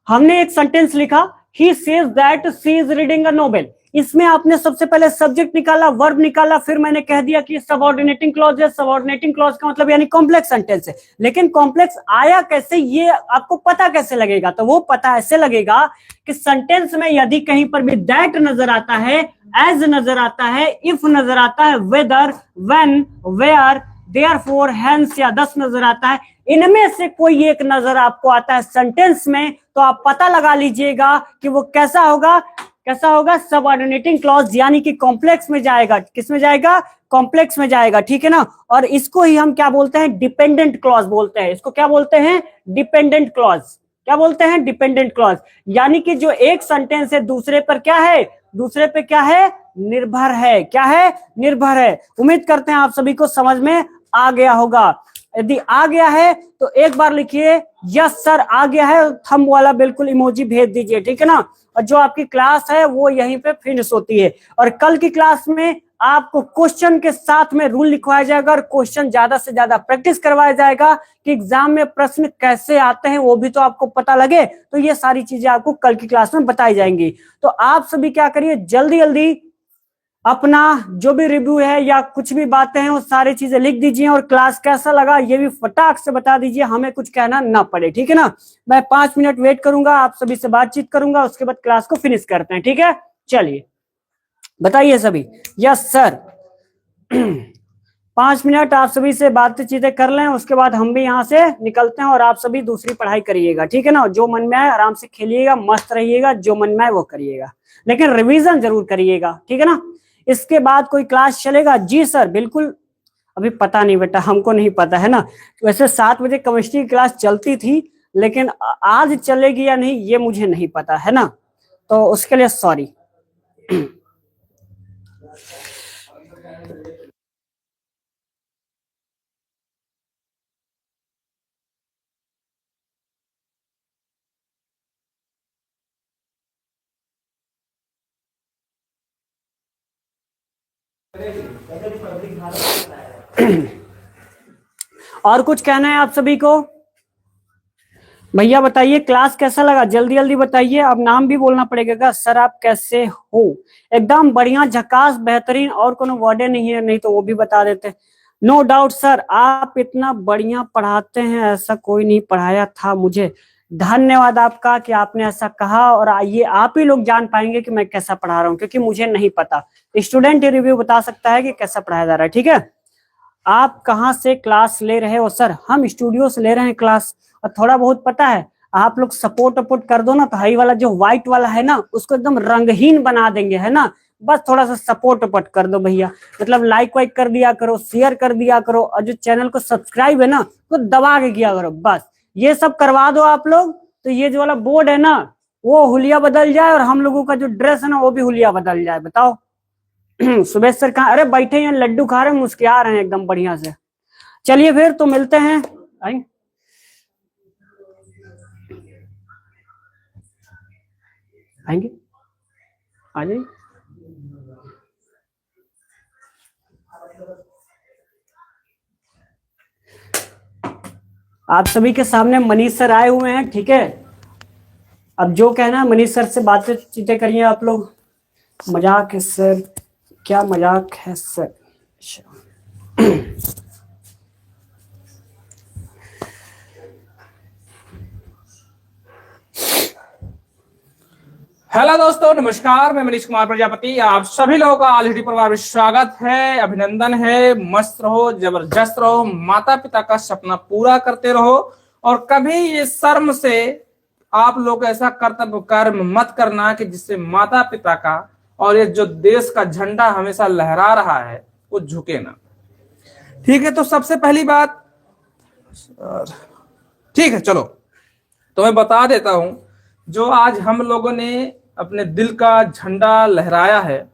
हमने एक सेंटेंस लिखा, he says that she is reading a novel. इसमें आपने सबसे पहले सब्जेक्ट निकाला, वर्ब निकाला, फिर मैंने कह दिया कि सबऑर्डिनेटिंग क्लॉज है। सबऑर्डिनेटिंग क्लॉज का मतलब यानी कॉम्प्लेक्स सेंटेंस है। लेकिन कॉम्प्लेक्स आया कैसे ये आपको पता कैसे लगेगा? तो वो पता ऐसे लगेगा कि सेंटेंस में यदि कहीं पर भी दैट नजर आता है, एज नजर आता है, इफ नजर आता है, whether, when, where, therefore, hence या दस नजर आता है। इनमें से कोई एक नजर आपको आता है सेंटेंस में, तो आप पता लगा लीजिएगा कि वो कैसा होगा, कैसा होगा, सबऑर्डिनेटिंग क्लॉज, यानी कि कॉम्प्लेक्स में जाएगा। किस में जाएगा? कॉम्प्लेक्स में जाएगा, ठीक है ना। और इसको ही हम क्या बोलते हैं? डिपेंडेंट क्लॉज बोलते हैं। इसको क्या बोलते हैं? Dependent clause. क्या बोलते हैं? Dependent clause. यानी कि जो एक सेंटेंस है दूसरे पर क्या है? दूसरे पे क्या है? निर्भर है। क्या है? निर्भर है। उम्मीद करते हैं आप सभी को समझ में आ गया होगा। यदि आ गया है तो एक बार लिखिए यस सर आ गया है, थंब वाला बिल्कुल इमोजी भेज दीजिए, ठीक है ना। और जो आपकी क्लास है वो यहीं पे फिनिश होती है। और कल की क्लास में आपको क्वेश्चन के साथ में रूल लिखवाया जाएगा और क्वेश्चन ज्यादा से ज्यादा प्रैक्टिस करवाया जाएगा कि एग्जाम में प्रश्न कैसे आते हैं वो भी तो आपको पता लगे। तो ये सारी चीजें आपको कल की क्लास में बताई जाएंगी। तो आप सभी क्या करिए, जल्दी जल्दी अपना जो भी रिव्यू है या कुछ भी बातें हैं वो सारी चीजें लिख दीजिए, और क्लास कैसा लगा ये भी फटाक से बता दीजिए, हमें कुछ कहना ना पड़े, ठीक है ना। मैं 5 मिनट वेट करूंगा, आप सभी से बातचीत करूंगा, उसके बाद क्लास को फिनिश करते हैं, ठीक है। चलिए बताइए सभी। यस सर 5 मिनट आप सभी से बातचीतें कर लें, उसके बाद हम भी यहाँ से निकलते हैं और आप सभी दूसरी पढ़ाई करिएगा, ठीक है ना। जो मन में आए आराम से खेलिएगा, मस्त रहिएगा, जो मन में आए वो करिएगा, लेकिन रिवीजन जरूर करिएगा, ठीक है ना। इसके बाद कोई क्लास चलेगा? जी सर बिल्कुल। अभी पता नहीं बेटा, हमको नहीं पता है ना। वैसे 7 बजे केमिस्ट्री की क्लास चलती थी, लेकिन आज चलेगी या नहीं ये मुझे नहीं पता है ना, तो उसके लिए सॉरी। और कुछ कहना है आप सभी को? भैया बताइए क्लास कैसा लगा, जल्दी जल्दी बताइए। अब नाम भी बोलना पड़ेगा। सर आप कैसे हो? एकदम बढ़िया, झकास, बेहतरीन। और कोनो वर्डे नहीं है, नहीं तो वो भी बता देते। नो डाउट सर, आप इतना बढ़िया पढ़ाते हैं, ऐसा कोई नहीं पढ़ाया था मुझे। धन्यवाद आपका कि आपने ऐसा कहा, और आइए आप ही लोग जान पाएंगे कि मैं कैसा पढ़ा रहा हूँ, क्योंकि मुझे नहीं पता। स्टूडेंट ही रिव्यू बता सकता है कि कैसा पढ़ाया जा रहा है, ठीक है। आप कहाँ से क्लास ले रहे हो? सर हम स्टूडियो से ले रहे हैं क्लास। और थोड़ा बहुत पता है, आप लोग सपोर्ट वपोर्ट कर दो ना, तो हाई वाला जो व्हाइट वाला है ना उसको एकदम रंगहीन बना देंगे, है ना। बस थोड़ा सा सपोर्ट वपोर्ट कर दो भैया, मतलब लाइक वाइक कर दिया करो, शेयर कर दिया करो, और जो चैनल को सब्सक्राइब है ना तो दबा के किया करो। बस ये सब करवा दो आप लोग, तो ये जो वाला बोर्ड है ना वो हुलिया बदल जाए, और हम लोगों का जो ड्रेस है ना वो भी हुलिया बदल जाए। बताओ सुबह सर कहाँ? अरे बैठे हैं लड्डू खा रहे हैं, मुस्कुरा रहे हैं एकदम बढ़िया से। चलिए फिर तो मिलते हैं। आएंगे आएंगे आ जाइए। आप सभी के सामने मनीष सर आए हुए हैं, ठीक है। अब जो कहना है मनीष सर से बातचीत करिए आप लोग। मजाक है सर? क्या मजाक है सर? हेलो दोस्तों, नमस्कार। मैं मनीष कुमार प्रजापति, आप सभी लोगों का ऑलरेडी परिवार में स्वागत है, अभिनंदन है। मस्त रहो, जबरदस्त रहो, माता पिता का सपना पूरा करते रहो, और कभी ये शर्म से आप लोग ऐसा कर्तव्य कर्म मत करना कि जिससे माता पिता का और ये जो देश का झंडा हमेशा लहरा रहा है वो झुके ना। ठीक है, तो सबसे पहली बात, ठीक है चलो, तो मैं बता देता हूं। जो आज हम लोगों ने अपने दिल का झंडा लहराया है,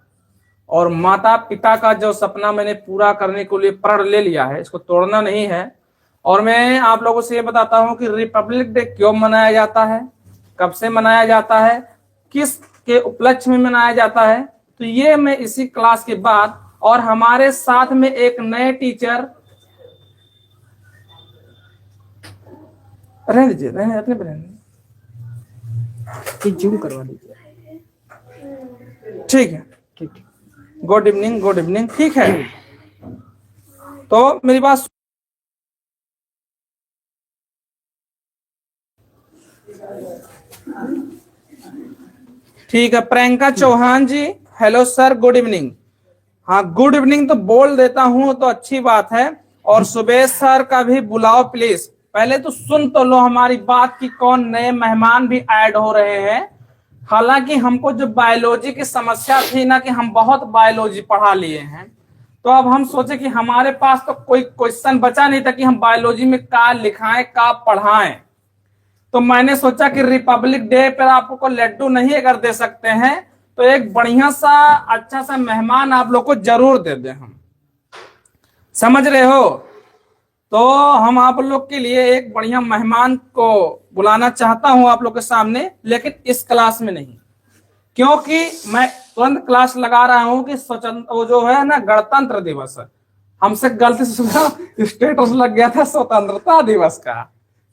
और माता पिता का जो सपना मैंने पूरा करने के लिए प्रण ले लिया है, इसको तोड़ना नहीं है। और मैं आप लोगों से ये बताता हूं कि रिपब्लिक डे क्यों मनाया जाता है, कब से मनाया जाता है, किस के उपलक्ष्य में मनाया जाता है। तो ये मैं इसी क्लास के बाद, और हमारे साथ में एक नए टीचर, रहने दीजिए, रहने अपने पर रहने, जूम करवा दीजिए। ठीक है। ठीक। गुड इवनिंग, गुड इवनिंग, ठीक है। तो मेरी बात, ठीक है। प्रियंका चौहान जी, हेलो सर, गुड इवनिंग। हाँ, गुड इवनिंग तो बोल देता हूँ तो अच्छी बात है। और सुबेश सर का भी बुलाओ प्लीज। पहले तो सुन तो लो हमारी बात की, कौन नए मेहमान भी ऐड हो रहे हैं। हालांकि हमको जो बायोलॉजी की समस्या थी ना, कि हम बहुत बायोलॉजी पढ़ा लिए हैं, तो अब हम सोचे कि हमारे पास तो कोई क्वेश्चन बचा नहीं था कि हम बायोलॉजी में का लिखाएं का पढ़ाएं। तो मैंने सोचा कि रिपब्लिक डे पर आपको लड्डू नहीं अगर दे सकते हैं तो एक बढ़िया सा अच्छा सा मेहमान आप लोग को जरूर दे दें हम। समझ रहे हो? तो हम आप लोग के लिए एक बढ़िया मेहमान को बुलाना चाहता हूं आप लोग के सामने, लेकिन इस क्लास में नहीं, क्योंकि मैं तुरंत क्लास लगा रहा हूं कि स्वतंत्र वो जो है ना गणतंत्र दिवस है, हमसे गलती से स्टेटस लग गया था स्वतंत्रता दिवस का।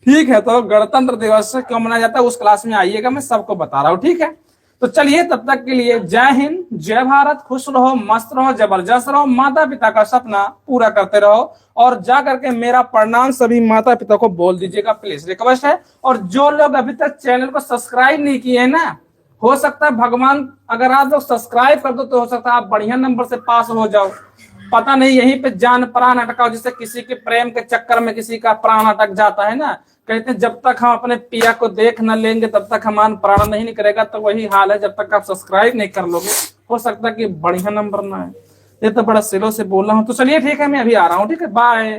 ठीक है, तो गणतंत्र दिवस क्यों मनाया जाता है उस क्लास में आइएगा, मैं सबको बता रहा हूँ। ठीक है, तो चलिए तब तक के लिए जय हिंद, जय भारत, खुश रहो, मस्त रहो, जबरदस्त रहो, माता पिता का सपना पूरा करते रहो। और जा करके मेरा प्रणाम सभी माता पिता को बोल दीजिएगा प्लीज, रिक्वेस्ट है। और जो लोग अभी तक चैनल को सब्सक्राइब नहीं किए हैं ना, हो सकता है भगवान अगर आप लोग सब्सक्राइब कर दो तो हो सकता है आप बढ़िया नंबर से पास हो जाओ। पता नहीं यहीं पे जान प्राण अटका हो, जिससे किसी के प्रेम के चक्कर में किसी का प्राण अटक जाता है ना। कहते हैं जब तक हम अपने पिया को देख न लेंगे तब तक हमारा प्राण नहीं निकलेगा। तो वही हाल है, जब तक आप सब्सक्राइब नहीं कर लोगे हो सकता है कि बढ़िया नंबर ना है। ये तो बड़ा सिलों से बोल रहा हूँ। तो चलिए ठीक है, मैं अभी आ रहा हूँ। ठीक है, बाय।